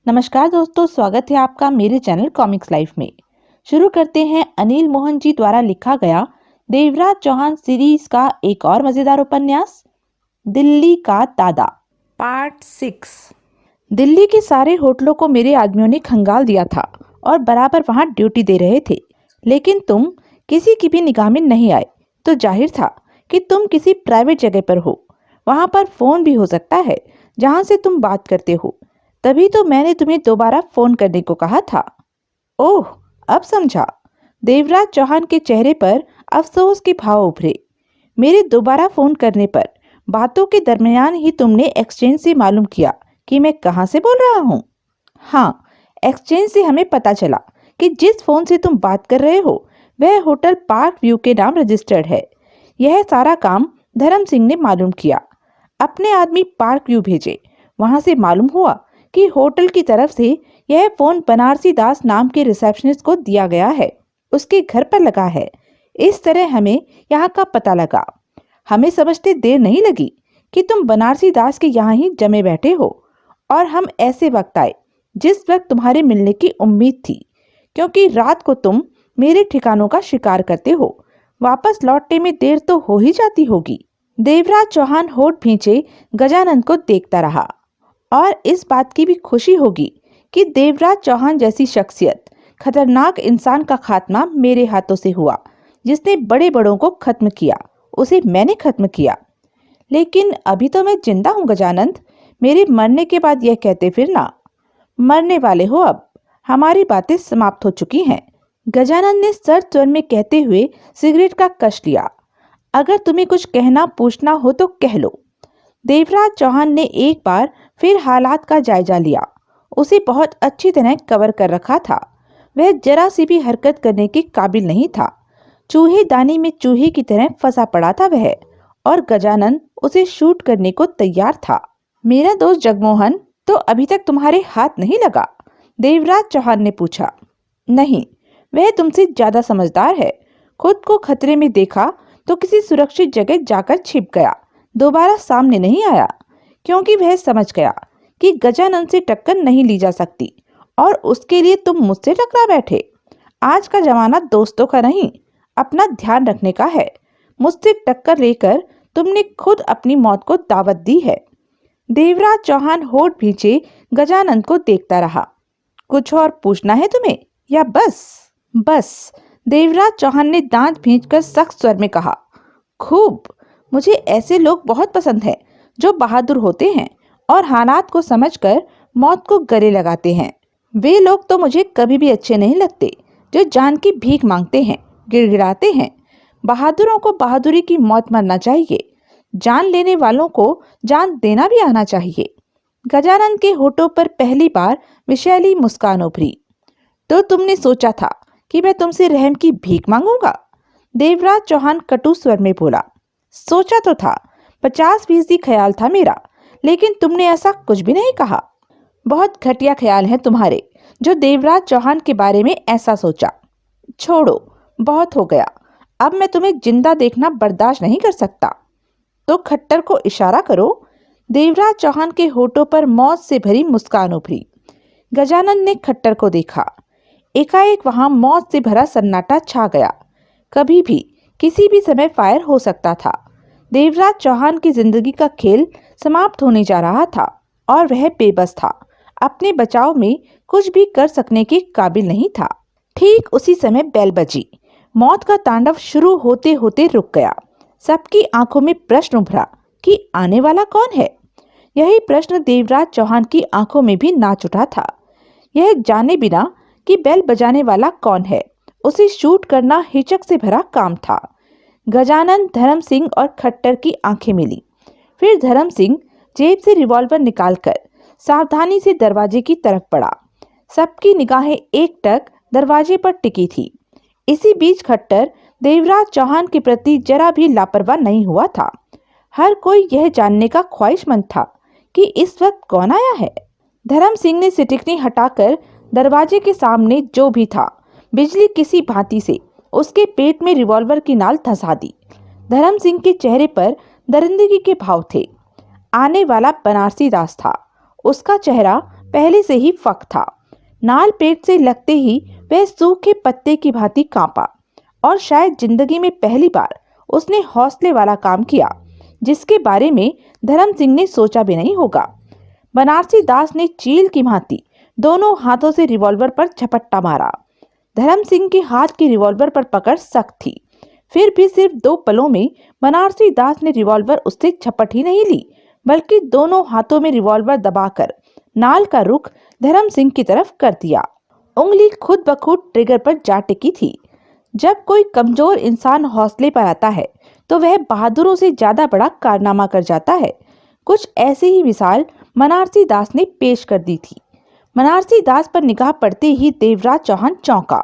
नमस्कार दोस्तों, स्वागत है आपका मेरे चैनल कॉमिक्स लाइफ में। शुरू करते हैं अनिल मोहन जी द्वारा लिखा गया देवराज चौहान सीरीज का एक और मजेदार उपन्यास, दिल्ली का दादा, पार्ट 6। दिल्ली के सारे होटलों को मेरे आदमियों ने खंगाल दिया था और बराबर वहां ड्यूटी दे रहे थे, लेकिन तुम किसी की भी निगाह में नहीं आए, तो जाहिर था कि तुम किसी प्राइवेट जगह पर हो। वहां पर फोन भी हो सकता है जहां से तुम बात करते हो, तभी तो मैंने तुम्हें दोबारा फोन करने को कहा था। ओह, अब समझा। देवराज चौहान के चेहरे पर अफसोस के भाव उभरे। मेरे दोबारा फोन करने पर बातों के दरमियान ही तुमने एक्सचेंज से मालूम किया कि मैं कहां से बोल रहा हूं। हाँ, एक्सचेंज से हमें पता चला कि जिस फोन से तुम बात कर रहे हो वह होटल पार्क व्यू के नाम रजिस्टर्ड है। यह सारा काम धर्म सिंह ने मालूम किया। अपने आदमी पार्क व्यू भेजे। वहां से मालूम हुआ कि होटल की तरफ से यह फोन बनारसी दास नाम के रिसेप्शनिस्ट को दिया गया है, उसके घर पर लगा है। इस तरह हमें यहाँ का पता लगा। हमें समझते देर नहीं लगी कि तुम बनारसी दास के यहाँ ही जमे बैठे हो, और हम ऐसे वक्त आए जिस वक्त तुम्हारे मिलने की उम्मीद थी, क्योंकि रात को तुम मेरे ठिकानों का शिकार करते हो। वापस लौटने में देर तो हो ही जाती होगी। देवराज चौहान होठ भींचे गजानंद को देखता रहा। और इस बात की भी खुशी होगी कि देवराज चौहान जैसी शख्सियत, खतरनाक इंसान का खात्मा मेरे हाथों से हुआ। जिसने बड़े बड़ों को खत्म किया, उसे मैंने खत्म किया। लेकिन अभी तो मैं जिंदा हूँ गजानंद। मेरे मरने के बाद यह कहते फिरना। मरने वाले हो अब, हमारी बातें समाप्त हो चुकी हैं। गजानंद ने सर स्वर में कहते हुए सिगरेट का कश लिया। अगर तुम्हें कुछ कहना पूछना हो तो कह लो। देवराज चौहान ने एक बार फिर हालात का जायजा लिया। उसे बहुत अच्छी तरह कवर कर रखा था। वह जरा सी भी हरकत करने के काबिल नहीं था। चूहे दानी में चूहे की तरह फंसा पड़ा था वह, और गजानन उसे शूट करने को तैयार था। मेरा दोस्त जगमोहन तो अभी तक तुम्हारे हाथ नहीं लगा? देवराज चौहान ने पूछा। नहीं, वह तुमसे ज्यादा समझदार है। खुद को खतरे में देखा तो किसी सुरक्षित जगह जाकर छिप गया, दोबारा सामने नहीं आया, क्योंकि वह समझ गया कि गजानन से टक्कर नहीं ली जा सकती, और उसके लिए तुम मुझसे टकरा बैठे। आज का जमाना दोस्तों का नहीं, अपना ध्यान रखने का है। मुझसे टक्कर लेकर तुमने खुद अपनी मौत को दावत दी है। देवराज चौहान होठ भींचे गजानन को देखता रहा। कुछ और पूछना है तुम्हें, या बस? बस, देवराज चौहान ने दांत भींचकर सख्त स्वर में कहा। खूब। मुझे ऐसे लोग बहुत पसंद हैं जो बहादुर होते हैं और हालात को समझकर मौत को गले लगाते हैं। वे लोग तो मुझे कभी भी अच्छे नहीं लगते जो जान की भीख मांगते हैं, गिड़गिड़ाते हैं। बहादुरों को बहादुरी की मौत मरना चाहिए। जान लेने वालों को जान देना भी आना चाहिए। गजानन के होठों पर पहली बार विषैली मुस्कान उभरी। तो तुमने सोचा था कि मैं तुमसे रहम की भीख मांगूंगा? देवराज चौहान कटु स्वर में बोला। सोचा तो था, 50% ख्याल था मेरा, लेकिन तुमने ऐसा कुछ भी नहीं कहा। बहुत घटिया ख्याल है तुम्हारे, जो देवराज चौहान के बारे में ऐसा सोचा। छोड़ो, बहुत हो गया। अब मैं तुम्हें जिंदा देखना बर्दाश्त नहीं कर सकता। तो खट्टर को इशारा करो। देवराज चौहान के होठों पर मौत से भरी मुस्कान उभरी। गजानन ने खट्टर को देखा। एकाएक वहां मौत से भरा सन्नाटा छा गया। कभी भी किसी भी समय फायर हो सकता था। देवराज चौहान की जिंदगी का खेल समाप्त होने जा रहा था, और वह बेबस था। अपने बचाव में कुछ भी कर सकने के काबिल नहीं था। ठीक उसी समय बेल बजी। मौत का तांडव शुरू होते होते रुक गया। सबकी आंखों में प्रश्न उभरा कि आने वाला कौन है। यही प्रश्न देवराज चौहान की आंखों में भी नाच उठा था। यह जाने बिना कि बेल बजाने वाला कौन है, उसे शूट करना हिचक से भरा काम था। गजानन, धर्म सिंह और खट्टर की आंखें मिली। फिर धर्म सिंह जेब से रिवॉल्वर निकालकर सावधानी से दरवाजे की तरफ बढ़ा। सबकी निगाहें एकटक दरवाजे पर टिकी थी। इसी बीच खट्टर देवराज चौहान के प्रति जरा भी लापरवाह नहीं हुआ था। हर कोई यह जानने का ख्वाहिशमंद था कि इस वक्त कौन आया है। धर्म सिंह ने सिटिकनी हटाकर दरवाजे के सामने जो भी था, बिजली किसी भांति से उसके पेट में रिवॉल्वर की नाल धंसा दी। धर्म सिंह के चेहरे पर दरिंदगी के भाव थे। आने वाला बनारसी दास था। उसका चेहरा पहले से ही फक था। नाल पेट से लगते ही वह सूखे पत्ते की भांति कांपा और शायद जिंदगी में पहली बार उसने हौसले वाला काम किया जिसके बारे में धर्म सिंह ने सोचा भी नहीं होगा। बनारसी दास ने चील की भांति दोनों हाथों से रिवॉल्वर पर झपट्टा मारा। धर्म सिंह के हाथ की रिवॉल्वर पर पकड़ सख्त थी, फिर भी सिर्फ 2 पलों में बनारसी दास ने रिवॉल्वर उससे झपट ही नहीं ली, बल्कि दोनों हाथों में रिवॉल्वर दबाकर नाल का रुख धर्म सिंह की तरफ कर दिया। उंगली खुद ब खुद ट्रिगर पर जा टिकी थी। जब कोई कमजोर इंसान हौसले पर आता है तो वह बहादुरों से ज्यादा बड़ा कारनामा कर जाता है। कुछ ऐसी ही मिसाल बनारसी दास ने पेश कर दी थी। बनारसी दास पर निगाह पड़ते ही देवराज चौहान चौंका।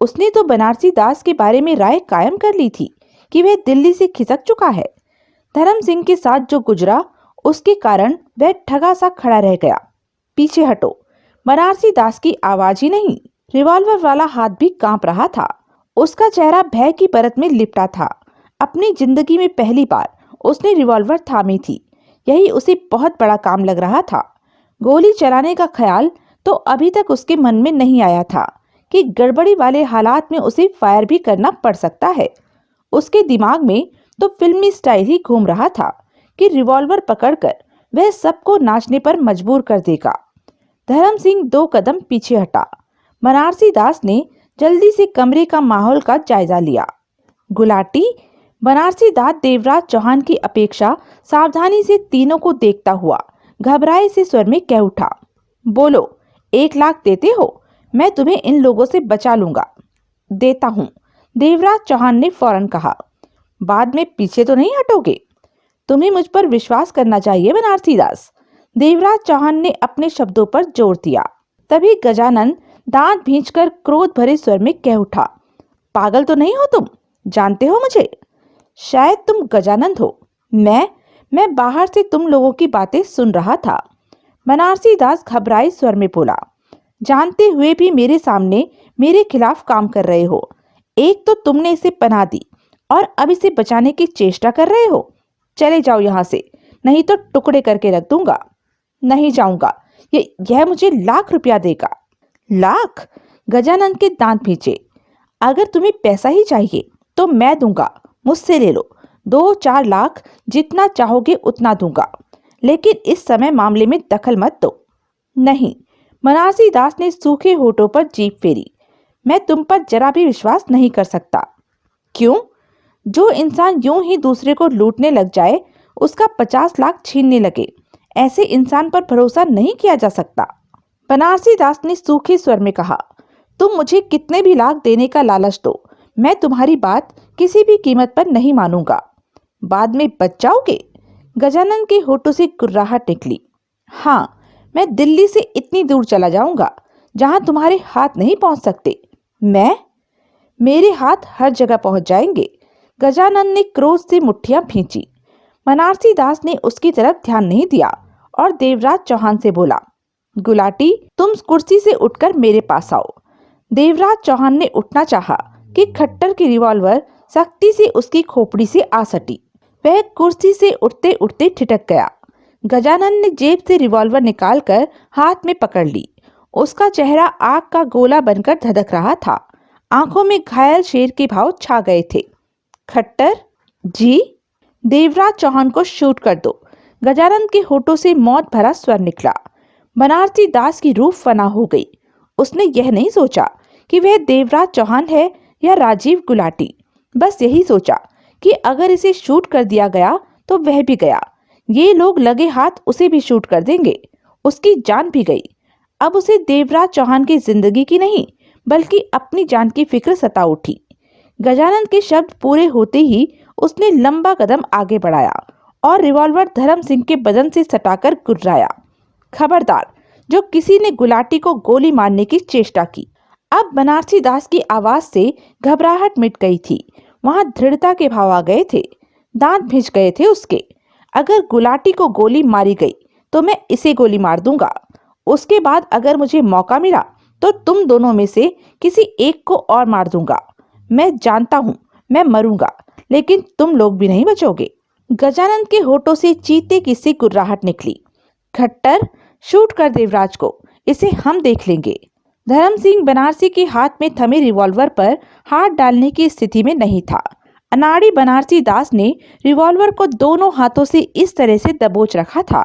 उसने तो बनारसी दास के बारे में राय कायम कर ली थी कि वह दिल्ली से खिसक चुका है। धर्म सिंह के साथ जो गुजरा उसके कारण वह ठगा सा खड़ा रह गया। पीछे हटो। बनारसी दास की आवाज ही नहीं, रिवॉल्वर वाला हाथ भी कांप रहा था। उसका चेहरा भय की परत में लिपटा था। अपनी जिंदगी में पहली बार उसने रिवॉल्वर थामी थी। यही उसे बहुत बड़ा काम लग रहा था। गोली चलाने का ख्याल तो अभी तक उसके मन में नहीं आया था कि गड़बड़ी वाले हालात में उसे फायर भी करना पड़ सकता है। उसके दिमाग में तो फिल्मी स्टाइल ही घूम रहा था कि रिवॉल्वर पकड़कर वह सबको नाचने पर मजबूर कर देगा। धर्म सिंह 2 कदम पीछे हटा। बनारसी दास ने जल्दी से कमरे का माहौल का जायजा लिया। गुलाटी। बनारसी दास देवराज चौहान की अपेक्षा सावधानी से तीनों को देखता हुआ घबराए से स्वर में कह उठा, बोलो, 1 लाख देते हो? मैं तुम्हें इन लोगों से बचा लूंगा। देता हूँ, देवराज चौहान ने फौरन कहा। बाद में पीछे तो नहीं हटोगे? तुम्हें मुझ पर विश्वास करना चाहिए बनारसी दास। देवराज चौहान ने अपने शब्दों पर जोर दिया। तभी गजानन दांत भींचकर क्रोध भरे स्वर में कह उठा, पागल तो नहीं हो तुम? जानते हो मुझे? शायद तुम गजानंद हो। मैं बाहर से तुम लोगों की बातें सुन रहा था। बनारसी दास घबराए स्वर में बोला, जानते हुए भी मेरे सामने मेरे खिलाफ काम कर रहे हो। एक तो तुमने इसे पनाह दी और अब इसे बचाने की चेष्टा कर रहे हो। चले जाओ यहाँ से, नहीं तो टुकड़े करके रख दूंगा। नहीं जाऊंगा। यह मुझे लाख रुपया देगा। लाख? गजानंद के दांत भींचे। अगर तुम्हें पैसा ही चाहिए तो मैं दूंगा, मुझसे ले लो। 2-4 लाख जितना चाहोगे उतना दूंगा, लेकिन इस समय मामले में दखल मत दो। नहीं। बनारसी दास ने सूखे होठों पर जीभ फेरी। मैं तुम पर जरा भी विश्वास नहीं कर सकता। क्यों? जो इंसान यूं ही दूसरे को लूटने लग जाए, उसका 50 लाख छीनने लगे, ऐसे इंसान पर भरोसा नहीं किया जा सकता। बनारसी दास ने सूखे स्वर में कहा, तुम मुझे कितने भी लाख देने का लालच दो, मैं तुम्हारी बात किसी भी कीमत पर नहीं मानूंगा। बाद में बच जाओगे? गजानन के होठों से गुर्राहट निकली। हाँ, मैं दिल्ली से इतनी दूर चला जाऊंगा जहां तुम्हारे हाथ नहीं पहुंच सकते। मेरे हाथ हर जगह पहुंच जाएंगे। गजानन ने क्रोध से मुट्ठियां भींची। बनारसी दास ने उसकी तरफ ध्यान नहीं दिया और देवराज चौहान से बोला, गुलाटी, तुम कुर्सी से उठकर मेरे पास आओ। देवराज चौहान ने उठना चाहा कि खट्टर की रिवॉल्वर सख्ती से उसकी खोपड़ी से आ सटी। वह कुर्सी से उठते उठते ठिठक गया। गजानन ने जेब से रिवॉल्वर निकालकर हाथ में पकड़ ली। उसका चेहरा आग का गोला बनकर धधक रहा था। आंखों में घायल शेर के भाव छा गए थे। खट्टर जी, देवराज चौहान को शूट कर दो। गजानन के होठों से मौत भरा स्वर निकला। बनारसी दास की रूह फना हो गई। उसने यह नहीं सोचा कि वह देवराज चौहान है या राजीव गुलाटी। बस यही सोचा कि अगर इसे शूट कर दिया गया तो वह भी गया। ये लोग लगे हाथ उसे भी शूट कर देंगे। उसकी जान भी गई। अब उसे देवराज चौहान की जिंदगी की नहीं बल्कि अपनी जान की फिक्र सता उठी। गजानन के शब्द पूरे होते ही उसने लंबा कदम आगे बढ़ाया और रिवॉल्वर धर्म सिंह के बदन से सटाकर गुर्राया। खबरदार, जो किसी ने गुलाटी को गोली मारने की चेष्टा की। अब बनारसी दास की आवाज से घबराहट मिट गई थी। वहां दृढ़ता के भाव आ गए थे। दांत भिंच गए थे उसके। अगर गुलाटी को गोली मारी गई तो मैं इसे गोली मार दूंगा। उसके बाद अगर मुझे मौका मिला तो तुम दोनों में से किसी एक को और मार दूंगा। मैं जानता हूं मैं मरूंगा, लेकिन तुम लोग भी नहीं बचोगे। गजानन के होठों से चीते की सी गुर्राहट निकली। खट्टर, शूट कर देवराज को, इसे हम देख लेंगे। धर्म सिंह बनारसी के हाथ में थमे रिवॉल्वर पर हाथ डालने की स्थिति में नहीं था। अनाड़ी बनारसी दास ने रिवॉल्वर को दोनों हाथों से इस तरह से दबोच रखा था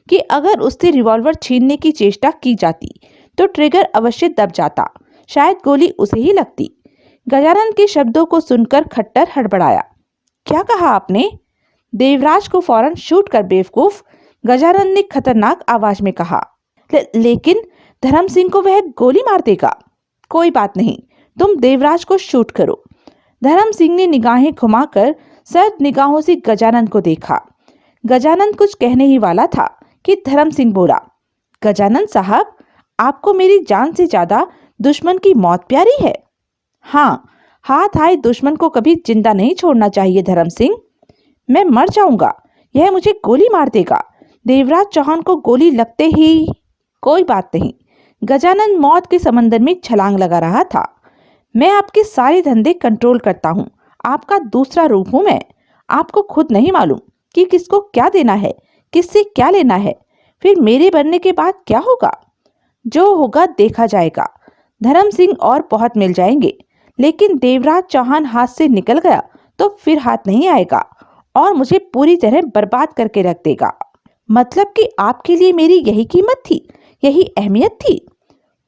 कि अगर उससे रिवॉल्वर छीनने की चेष्टा की जाती तो ट्रिगर अवश्य दब जाता, शायद गोली उसे ही लगती। गजानन के शब्दों को सुनकर खट्टर हड़बड़ाया। क्या कहा आपने? देवराज को फौरन शूट कर बेवकूफ, गजानन ने खतरनाक आवाज में कहा। लेकिन धर्म सिंह को वह गोली मार देगा। कोई बात नहीं, तुम देवराज को शूट करो। धर्म सिंह ने निगाहें घुमाकर सर्द निगाहों से गजानन को देखा। गजानन कुछ कहने ही वाला था कि धर्म सिंह बोला, गजानन साहब, आपको मेरी जान से ज्यादा दुश्मन की मौत प्यारी है। हाँ, हाथ आए दुश्मन को कभी जिंदा नहीं छोड़ना चाहिए धर्म सिंह। मैं मर जाऊंगा, यह मुझे गोली मार देगा। देवराज चौहान को गोली लगते ही। कोई बात नहीं, गजानन मौत के समंदर में छलांग लगा रहा था। मैं आपके सारे धंधे कंट्रोल करता हूँ, आपका दूसरा रूप हूँ मैं। आपको खुद नहीं मालूम कि किसको क्या देना है, किससे क्या लेना है, फिर मेरे बनने के बाद क्या होगा। जो होगा देखा जाएगा। धर्म सिंह और बहुत मिल जाएंगे, लेकिन देवराज चौहान हाथ से निकल गया तो फिर हाथ नहीं आएगा और मुझे पूरी तरह बर्बाद करके रख देगा। मतलब कि आपके लिए मेरी यही कीमत थी, यही अहमियत थी।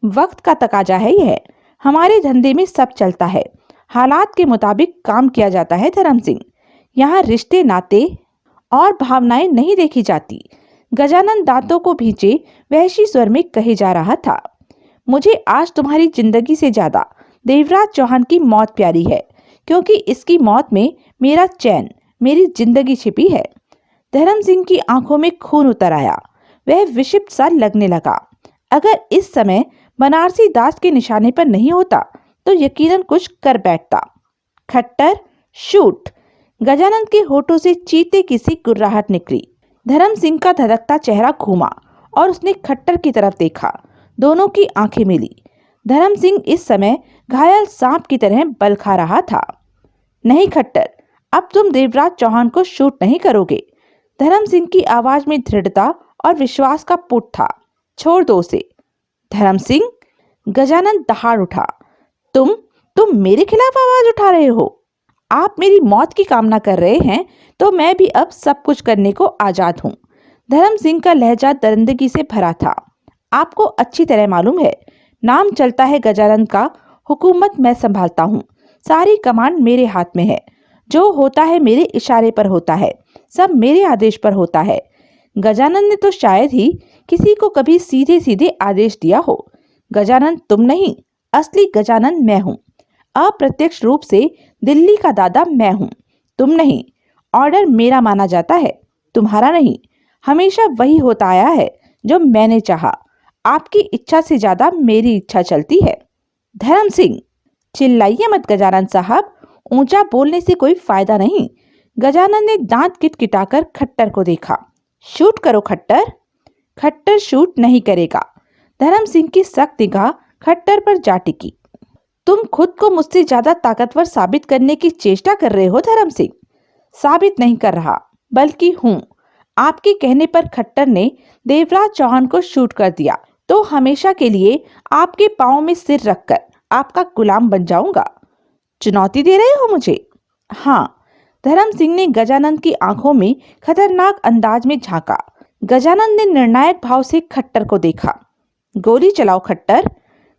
वक्त का तकाजा है यह। हमारे धंधे में सब चलता है, हालात के मुताबिक काम किया जाता है धर्म सिंह। यहाँ रिश्ते नाते और भावनाएं नहीं देखी जाती। गजानन दांतों को भींचे वहशी स्वर में कहे जा रहा था। मुझे आज तुम्हारी जिंदगी से ज्यादा देवराज चौहान की मौत प्यारी है, क्योंकि इसकी मौत में मेरा चैन, मेरी जिंदगी छिपी है। धर्म सिंह की आंखों में खून उतर आया। वह विक्षिप्त सा लगने लगा। अगर इस समय बनारसी दास के निशाने पर नहीं होता तो यकीनन कुछ कर बैठता। खट्टर, शूट। गजानन के होठों से चीते की सी गुर्राहट निकली। धर्म सिंह का धधकता चेहरा घूमा और उसने खट्टर की तरफ देखा। दोनों की आंखें मिली। धर्म सिंह इस समय घायल सांप की तरह बल खा रहा था। नहीं खट्टर, अब तुम देवराज चौहान को शूट नहीं करोगे। धर्म सिंह की आवाज में दृढ़ता और विश्वास का पुट था। छोड़ दो उसे। धर्म सिंह, गजानन दहाड़ उठा। तुम मेरे खिलाफ आवाज उठा रहे हो? आप मेरी मौत की कामना कर रहे हैं तो मैं भी अब सब कुछ करने को आजाद हूँ। धर्म सिंह का लहजा दरिंदगी से भरा था। आपको अच्छी तरह मालूम है, नाम चलता है गजानन का, हुकूमत मैं संभालता हूँ, सारी कमान मेरे हाथ में है। जो होता है मेरे इशारे पर होता है, सब मेरे आदेश पर होता है। गजानन ने तो शायद ही किसी को कभी सीधे सीधे आदेश दिया हो। गजानन तुम नहीं, असली गजानन मैं हूँ। अप्रत्यक्ष रूप से दिल्ली का दादा मैं हूँ, तुम नहीं। ऑर्डर मेरा माना जाता है, तुम्हारा नहीं। हमेशा वही होता आया है जो मैंने चाहा। आपकी इच्छा से ज्यादा मेरी इच्छा चलती है। धर्म सिंह, चिल्लाइए मत गजानन साहब, ऊंचा बोलने से कोई फायदा नहीं। गजानन ने दांत किटकिटाकर खट्टर को देखा। शूट करो खट्टर। खट्टर शूट नहीं करेगा। धर्म सिंह की सख्त निगाह खट्टर पर जा टिकी। तुम खुद को मुझसे ज्यादा ताकतवर साबित करने की चेष्टा कर रहे हो धर्म सिंह। साबित नहीं कर रहा, बल्कि हूँ। आपके कहने पर खट्टर ने देवराज चौहान को शूट कर दिया तो हमेशा के लिए आपके पांव में सिर रखकर आपका गुलाम बन जाऊंगा। चुनौती दे रहे हो मुझे? हाँ। धर्म सिंह ने गजानन की आंखों में खतरनाक अंदाज में झांका। गजानन ने निर्णायक भाव से खट्टर को देखा। गोली चलाओ खट्टर।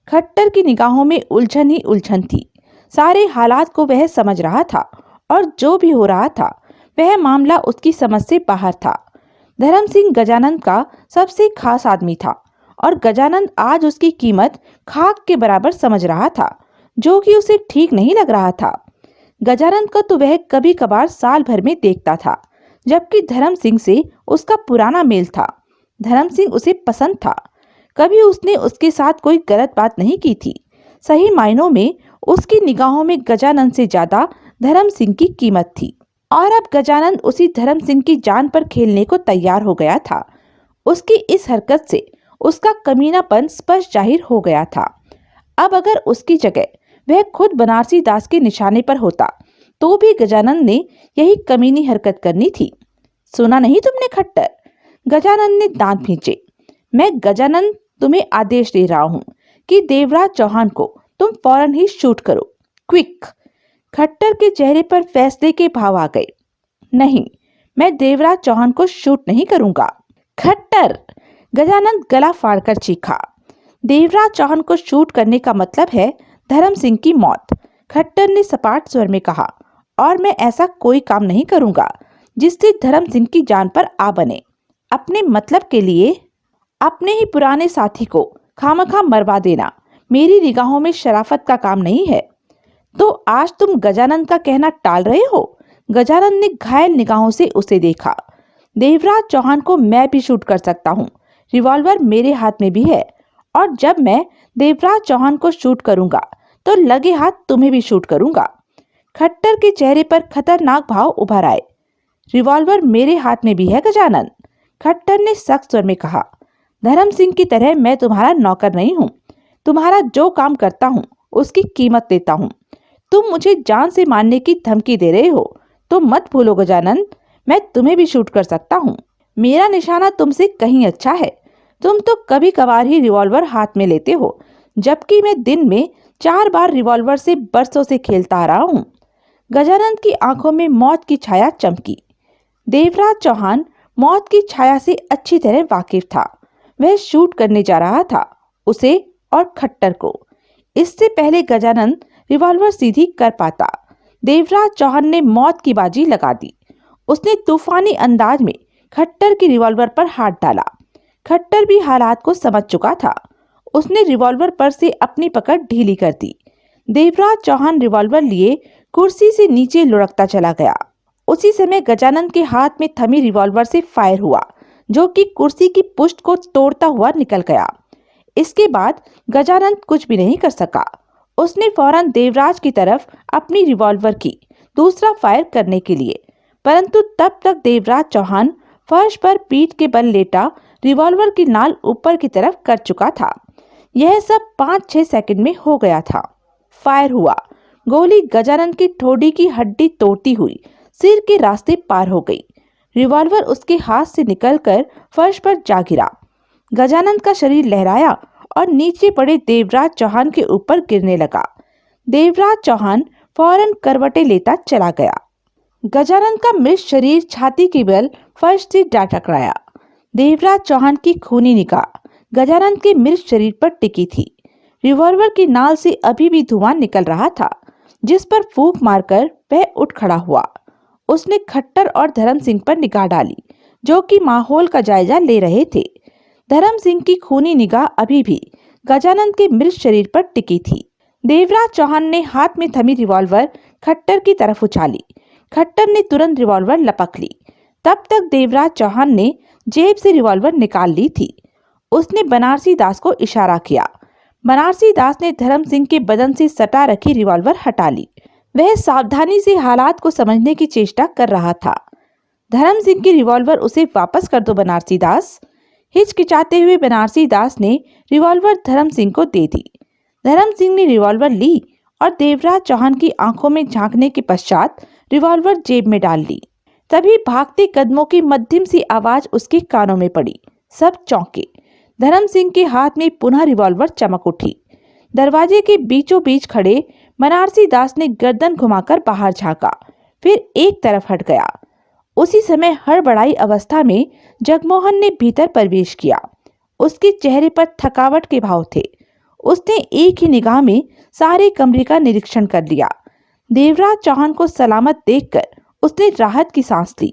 खट्टर की निगाहों में उलझन ही उलझन थी। सारे हालात को वह समझ रहा था और जो भी हो रहा था वह मामला उसकी समझ से बाहर था। धर्म सिंह गजानन का सबसे खास आदमी था और गजानन आज उसकी कीमत खाक के बराबर समझ रहा था, जो कि उसे ठीक नहीं लग रहा था। गजानन को तो वह कभी कभार साल भर में देखता था, जबकि धर्म सिंह से उसका पुराना मेल था। धर्म सिंह उसे पसंद था। कभी उसने उसके साथ कोई गलत बात नहीं की थी। सही मायनों में उसकी निगाहों में गजानन से ज्यादा धर्म सिंह की कीमत थी। और अब गजानन उसी धर्म सिंह की जान पर खेलने को तैयार हो गया था। उसकी इस हरकत से उसका कमीनापन स्पष्ट जाहिर हो गया था। अब अगर उसकी जगह वह खुद बनारसी दास के निशाने पर होता तो भी गजानन ने यही कमीनी हरकत करनी थी। सुना नहीं तुमने खट्टर? गजानन ने दांत भींचे। मैं गजानन तुम्हें आदेश दे रहा हूँ कि देवराज चौहान को तुम फौरन ही शूट करो, क्विक। खट्टर के चेहरे पर फैसले के भाव आ गए। नहीं, मैं देवराज चौहान को शूट नहीं करूंगा। खट्टर! गजानन गला फाड़कर चीखा। देवराज चौहान को शूट करने का मतलब है धर्म सिंह की मौत, खट्टर ने सपाट स्वर में कहा। और मैं ऐसा कोई काम नहीं करूंगा जिससे धर्म सिंह की जान पर आ बने। अपने मतलब के लिए अपने ही पुराने साथी को खामखा मरवा देना मेरी निगाहों में शराफत का काम नहीं है। तो आज तुम गजानन का कहना टाल रहे हो? गजानन ने घायल निगाहों से उसे देखा। देवराज चौहान को मैं भी शूट कर सकता हूँ, रिवॉल्वर मेरे हाथ में भी है। और जब मैं देवराज चौहान को शूट करूंगा तो लगे हाथ तुम्हें भी शूट करूंगा। खट्टर के चेहरे पर खतरनाक भाव उभर आए। रिवॉल्वर मेरे हाथ में भी है गजानन, खट्टर ने सख्त स्वर में कहा। धर्म सिंह की तरह मैं तुम्हारा नौकर नहीं हूँ। तुम्हारा जो काम करता हूँ उसकी कीमत देता हूँ। तुम मुझे जान से मारने की धमकी दे रहे हो तो मत भूलो गजानन, मैं तुम्हें भी शूट कर सकता हूँ। मेरा निशाना तुमसे कहीं अच्छा है। तुम तो कभी कभार ही रिवॉल्वर हाथ में लेते हो, जबकि मैं दिन में 4 बार रिवॉल्वर से बरसों से खेलता आ रहा हूँ। गजानन की आंखों में मौत की छाया चमकी। देवराज चौहान मौत की छाया से अच्छी तरह वाकिफ था। वह शूट करने जा रहा था, उसे और खट्टर को। इससे पहले गजानन रिवॉल्वर सीधी कर पाता, देवराज चौहान ने मौत की बाजी लगा दी। उसने तूफानी अंदाज में खट्टर की रिवॉल्वर पर हाथ डाला। खट्टर भी हालात को समझ चुका था। उसने रिवॉल्वर पर से अपनी पकड़ ढीली कर दी। देवराज चौहान रिवॉल्वर लिए कुर्सी से नीचे लुढ़कता चला गया। उसी समय गजानन के हाथ में थमी रिवॉल्वर से फायर हुआ, जो कि कुर्सी की पुष्ट को तोड़ता हुआ निकल गया। इसके बाद गजानन कुछ भी नहीं कर सका। उसने फौरन देवराज की तरफ अपनी रिवॉल्वर की दूसरा फायर करने के लिए, परंतु तब तक देवराज चौहान फर्श पर पीठ के बल लेटा रिवॉल्वर की नाल ऊपर की तरफ कर चुका था। यह सब 5-6 सेकंड में हो गया था। फायर हुआ। गोली गजानन की ठोड़ी की हड्डी तोड़ती हुई सिर के रास्ते पार हो गई। रिवॉल्वर उसके हाथ से निकलकर फर्श पर जा गिरा। गजानन का शरीर लहराया और नीचे पड़े देवराज चौहान के ऊपर गिरने लगा। देवराज चौहान फौरन करवटें लेता चला गया। गजानन का मृत शरीर छाती के बल फर्श से जा टकराया। देवराज चौहान की खूनी निगाह गजानन के मृत शरीर पर टिकी थी। रिवॉल्वर की नाल से अभी भी धुआं निकल रहा था, जिस पर फूंक मारकर वह उठ खड़ा हुआ। उसने खट्टर और धर्म सिंह पर निगाह डाली, जो कि माहौल का जायजा ले रहे थे। धर्म सिंह की खूनी निगाह अभी भी गजानन के मृत शरीर पर टिकी थी। देवराज चौहान ने हाथ में थमी रिवॉल्वर खट्टर की तरफ उछाली। खट्टर ने तुरंत रिवॉल्वर लपक ली। तब तक देवराज चौहान ने जेब से रिवॉल्वर निकाल ली थी। उसने बनारसी दास को इशारा किया। बनारसी दास ने धर्म सिंह के बदन से सटा रखी रिवॉल्वर हटा ली। वह सावधानी से हालात को समझने की चेष्टा कर रहा था। धर्म सिंह की रिवॉल्वर उसे वापस कर दो बनारसी दास। हिचकिचाते हुए बनारसी दास ने रिवॉल्वर धर्म सिंह को दे दी। धर्म सिंह ने रिवॉल्वर ली और देवराज चौहान की आंखों में झांकने के पश्चात रिवॉल्वर जेब में डाल ली। तभी भागते कदमों की मध्यम सी आवाज उसके कानों में पड़ी। सब चौंके। धर्म सिंह के हाथ में पुनः रिवॉल्वर चमक उठी। दरवाजे के बीचों बीच खड़े बनारसी दास ने गर्दन घुमाकर बाहर झांका, फिर एक तरफ हट गया। उसी समय हड़बड़ाई अवस्था में जगमोहन ने भीतर प्रवेश किया। उसके चेहरे पर थकावट के भाव थे। उसने एक ही निगाह में सारे कमरे का निरीक्षण कर लिया। देवराज चौहान को सलामत देखकर उसने राहत की सांस ली।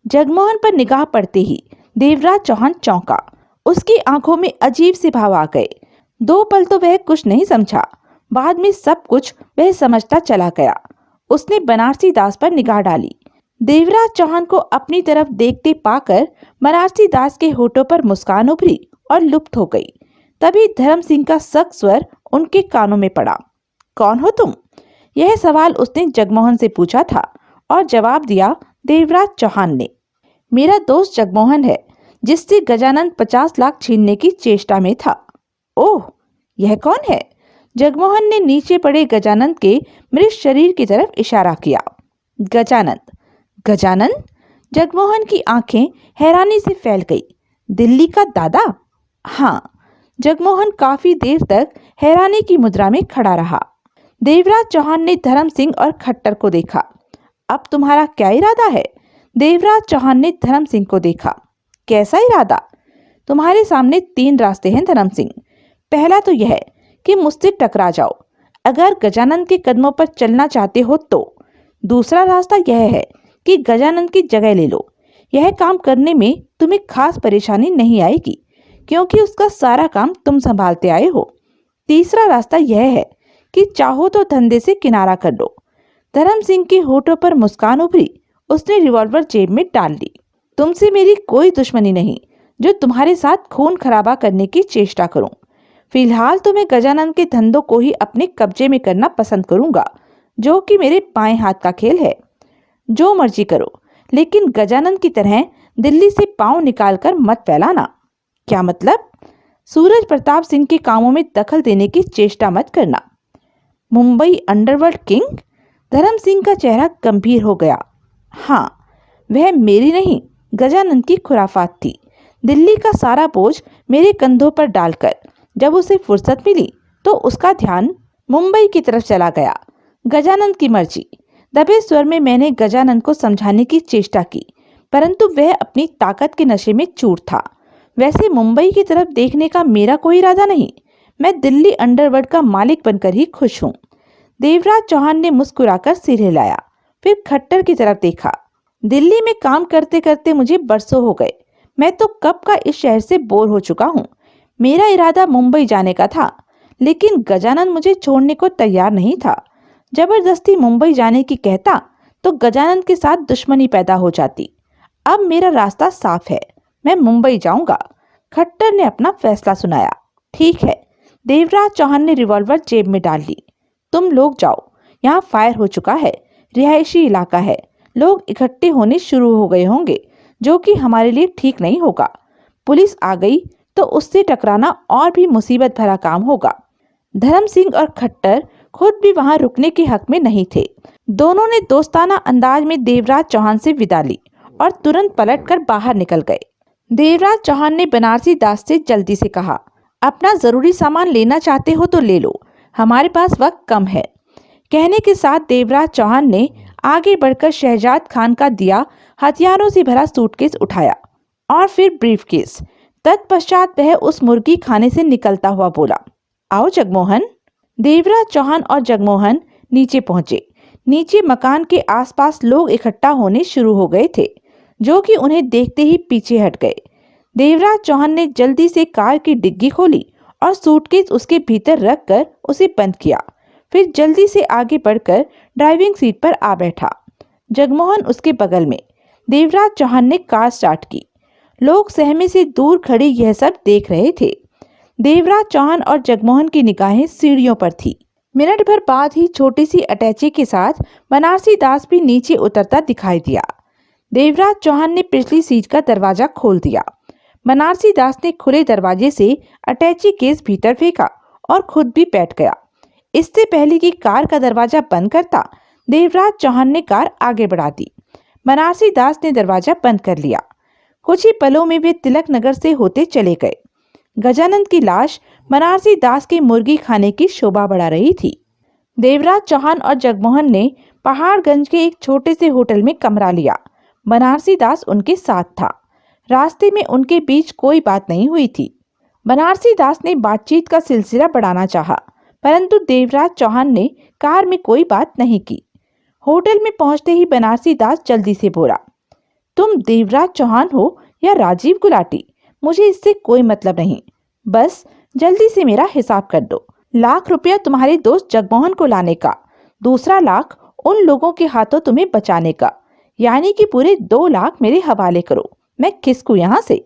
जगमोहन पर निगाह पड़ते ही देवराज चौहान चौंका। उसकी आंखों में अजीब से भाव आ गए। 2 पल तो वह कुछ नहीं समझा, बाद में सब कुछ वह समझता चला गया। उसने बनारसी दास पर निगाह डाली। देवराज चौहान को अपनी तरफ देखते पाकर बनारसी दास के होठों पर मुस्कान उभरी और लुप्त हो गई। तभी धर्म सिंह का सख्त स्वर उनके कानों में पड़ा। कौन हो तुम? यह सवाल उसने जगमोहन से पूछा था और जवाब दिया देवराज चौहान ने। मेरा दोस्त जगमोहन है, जिससे गजानन 50 लाख छीनने की चेष्टा में था। ओह, यह कौन है? जगमोहन ने नीचे पड़े गजानन के मृत शरीर की तरफ इशारा किया। गजानन? गजानन? जगमोहन की आंखें हैरानी से फैल गई। दिल्ली का दादा? हाँ। जगमोहन काफी देर तक हैरानी की मुद्रा में खड़ा रहा। देवराज चौहान ने धर्म सिंह और खट्टर को देखा। अब तुम्हारा क्या इरादा है? देवराज चौहान ने धर्म सिंह को देखा। कैसा इरादा? तुम्हारे सामने 3 रास्ते हैं धर्म सिंह। पहला तो यह है कि मुझसे टकरा जाओ, अगर गजानन के कदमों पर चलना चाहते हो तो। दूसरा रास्ता यह है कि गजानन की जगह ले लो। यह काम करने में तुम्हें खास परेशानी नहीं आएगी, क्योंकि उसका सारा काम तुम संभालते आए हो। तीसरा रास्ता यह है कि चाहो तो धंधे से किनारा कर लो। धर्म सिंह के होठों पर मुस्कान उभरी। उसने रिवॉल्वर जेब में डाल ली। तुमसे मेरी कोई दुश्मनी नहीं जो तुम्हारे साथ खून खराबा करने की चेष्टा करूं। फिलहाल तो मैं गजानन के धंधों को ही अपने कब्जे में करना पसंद करूंगा, जो कि मेरे बाएं हाथ का खेल है। जो मर्जी करो, लेकिन गजानन की तरह दिल्ली से पांव निकालकर मत फैलाना। क्या मतलब? सूरज प्रताप सिंह के कामों में दखल देने की चेष्टा मत करना। Mumbai underworld king? धर्म सिंह का चेहरा गंभीर हो गया। हाँ, वह मेरी नहीं, गजानन की खुराफात थी। दिल्ली का सारा बोझ मेरे कंधों पर डालकर जब उसे फुर्सत मिली तो उसका ध्यान मुंबई की तरफ चला गया। गजानन की मर्जी। दबे स्वर में मैंने गजानन को समझाने की चेष्टा की, परंतु वह अपनी ताकत के नशे में चूर था। वैसे मुंबई की तरफ देखने का मेरा कोई इरादा नहीं। मैं दिल्ली अंडरवर्ल्ड का मालिक बनकर ही खुश हूँ। देवराज चौहान ने मुस्कुराकर सिर हिलाया, फिर खट्टर की तरफ देखा। दिल्ली में काम करते करते मुझे बरसों हो गए। मैं तो कब का इस शहर से बोर हो चुका हूँ। मेरा इरादा मुंबई जाने का था, लेकिन गजानन मुझे छोड़ने को तैयार नहीं था। जबरदस्ती मुंबई जाने की कहता तो गजानन के साथ दुश्मनी पैदा हो जाती। अब मेरा रास्ता साफ है, मैं मुंबई जाऊंगा। खट्टर ने अपना फैसला सुनाया। ठीक है। देवराज चौहान ने रिवॉल्वर जेब में डाल ली। तुम लोग जाओ, यहाँ फायर हो चुका है। रिहायशी इलाका है, लोग इकट्ठे होने शुरू हो गए होंगे, जो कि हमारे लिए ठीक नहीं होगा। पुलिस आ गई तो उससे टकराना और भी मुसीबत भरा काम होगा। धर्म सिंह और खट्टर खुद भी वहां रुकने के हक में नहीं थे। दोनों ने दोस्ताना अंदाज में देवराज चौहान से विदा ली और तुरंत पलटकर बाहर निकल गए। देवराज चौहान ने बनारसी दास से जल्दी से कहा, अपना जरूरी सामान लेना चाहते हो तो ले लो, हमारे पास वक्त कम है। कहने के साथ देवराज चौहान ने आगे बढ़कर शहजाद खान का दिया हथियारों से भरा सूटकेस उठाया और फिर ब्रीफकेस। तत्पश्चात वह उस मुर्गी खाने से निकलता हुआ बोला, आओ जगमोहन। देवराज चौहान और जगमोहन नीचे पहुंचे। नीचे मकान के आसपास लोग इकट्ठा होने शुरू हो गए थे, जो कि उन्हें देखते ही पीछे हट गए। देवराज चौहान ने जल्दी से कार की डिग्गी खोली और सूटकेस उसके भीतर रखकर उसे बंद किया। फिर जल्दी से आगे बढ़कर ड्राइविंग सीट पर आ बैठा। जगमोहन उसके बगल में। देवराज चौहान ने कार स्टार्ट की। लोग सहमे से दूर खड़े यह सब देख रहे थे। देवराज चौहान और जगमोहन की निगाहें सीढ़ियों पर थी। मिनट भर बाद ही छोटी सी अटैची के साथ बनारसी दास भी नीचे उतरता दिखाई दिया। देवराज चौहान ने पिछली सीट का दरवाजा खोल दिया। बनारसी दास ने खुले दरवाजे से अटैची केस भीतर फेंका और खुद भी बैठ गया। इससे पहले कि कार का दरवाजा बंद करता, देवराज चौहान ने कार आगे बढ़ा दी। बनारसी दास ने दरवाजा बंद कर लिया। कुछ ही पलों में वे तिलक नगर से होते चले गए। गजानन की लाश बनारसी दास के मुर्गी खाने की शोभा बढ़ा रही थी। देवराज चौहान और जगमोहन ने पहाड़गंज के एक छोटे से होटल में कमरा लिया। बनारसी दास उनके साथ था। रास्ते में उनके बीच कोई बात नहीं हुई थी। बनारसी दास ने बातचीत का सिलसिला बढ़ाना चाहा, परंतु देवराज चौहान ने कार में कोई बात नहीं की। होटल में पहुंचते ही बनारसी दास जल्दी से बोला, तुम देवराज चौहान हो या राजीव गुलाटी, मुझे इससे कोई मतलब नहीं। बस जल्दी से मेरा हिसाब कर दो। ₹1,00,000 तुम्हारे दोस्त जगमोहन को लाने का, दूसरा लाख उन लोगों के हाथों तुम्हें बचाने का, यानी कि पूरे 2 लाख मेरे हवाले करो। मैं खिसकूं यहाँ से।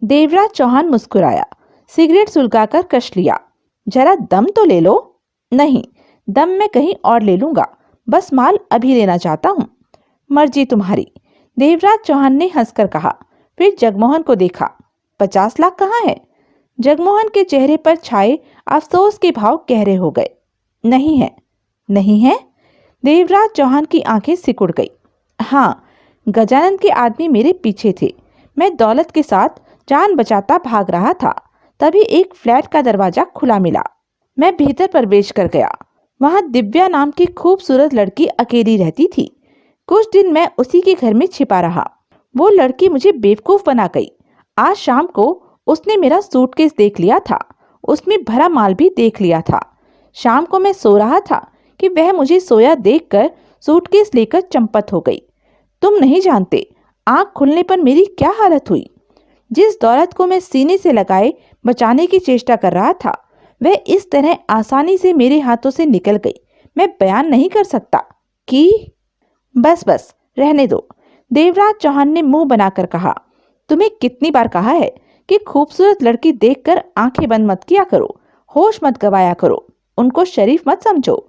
देवराज चौहान मुस्कुराया, सिगरेट सुलगाकर कश लिया। जरा दम तो ले लो। नहीं, दम मैं कहीं और ले लूंगा, बस माल अभी लेना चाहता हूँ। मर्जी तुम्हारी। देवराज चौहान ने हंसकर कहा। फिर जगमोहन को देखा। 50 लाख कहाँ है? जगमोहन के चेहरे पर छाए अफसोस के भाव गहरे हो गए। नहीं है। नहीं है? देवराज चौहान की आंखें सिकुड़ गई। हाँ, गजानन के आदमी मेरे पीछे थे। मैं दौलत के साथ जान बचाता भाग रहा था। तभी एक फ्लैट का दरवाजा खुला मिला। मैं भीतर प्रवेश कर गया। वहां दिव्या नाम की खूबसूरत लड़की अकेली रहती थी। कुछ दिन मैं उसी के घर में छिपा रहा। वो लड़की मुझे बेवकूफ बना गई। आज शाम को उसने मेरा सूटकेस देख लिया था। उसमें भरा माल भी देख लिया था। शाम को मैं सो रहा था कि वह मुझे सोया देखकर सूटकेस लेकर चंपत हो गई। तुम नहीं जानते आंख खुलने पर मेरी क्या हालत हुई। जिस दौलत को मैं सीने से लगाए बचाने की चेष्टा कर रहा था, वह इस तरह आसानी से मेरे हाथों से निकल गई। मैं बयान नहीं कर सकता कि बस बस रहने दो, देवराज चौहान ने मुंह बनाकर कहा। तुम्हें कितनी बार कहा है कि खूबसूरत लड़की देखकर आंखें बंद मत किया करो, होश मत गवाया करो, उनको शरीफ मत समझो।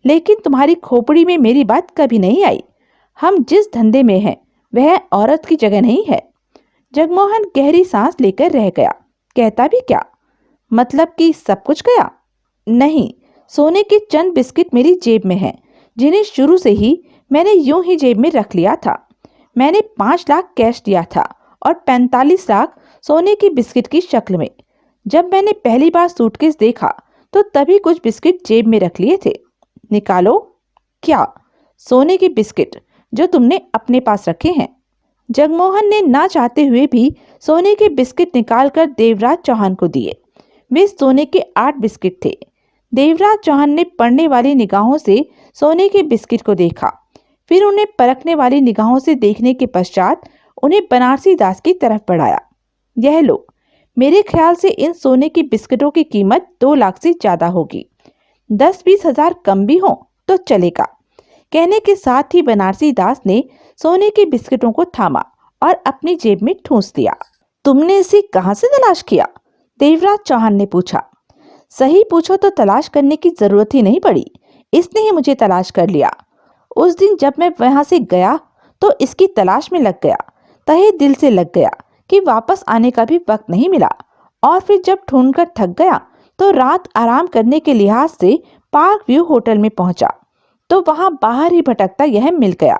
लेकिन तुम्हारी खोपड़ी में मेरी बात कभी नहीं आई। हम जिस धंधे में हैं वह औरत की जगह नहीं है। जगमोहन गहरी सांस लेकर रह गया। कहता भी क्या? मतलब कि सब कुछ गया? नहीं, सोने के चंद बिस्किट मेरी जेब में हैं, जिन्हें शुरू से ही मैंने यूं ही जेब में रख लिया था। मैंने 5 लाख कैश दिया था और 45 लाख सोने की बिस्किट की शक्ल में। जब मैंने पहली बार सूटकेस देखा तो तभी कुछ बिस्किट जेब में रख लिए थे। निकालो। क्या? सोने के बिस्किट जो तुमने अपने पास रखे हैं। जगमोहन ने ना चाहते हुए भी सोने के बिस्किट निकालकर देवराज चौहान को दिए। वे सोने के 8 बिस्किट थे। देवराज चौहान ने पढ़ने वाली निगाहों से सोने के बिस्किट को देखा, फिर उन्हें परखने वाली निगाहों से देखने के पश्चात उन्हें बनारसी दास की तरफ बढ़ाया। यह लो, मेरे ख्याल से इन सोने के बिस्किटों की कीमत 2 लाख से ज्यादा होगी। 10-20 हजार कम भी हो तो चलेगा। कहने के साथ ही बनारसी दास ने सोने के बिस्किटों को थामा और अपनी जेब में ठूंस दिया। तुमने इसे कहां से तलाश किया? देवराज चौहान ने पूछा। सही पूछो तो तलाश करने की जरूरत ही नहीं पड़ी, इसने ही मुझे तलाश कर लिया। उस दिन जब मैं वहां से गया तो इसकी तलाश में लग गया। तहे दिल से लग गया कि वापस आने का भी वक्त नहीं मिला। और फिर जब ढूंढकर थक गया तो रात आराम करने के लिहाज से पार्क व्यू होटल में पहुंचा तो वहां बाहर ही भटकता यह मिल गया।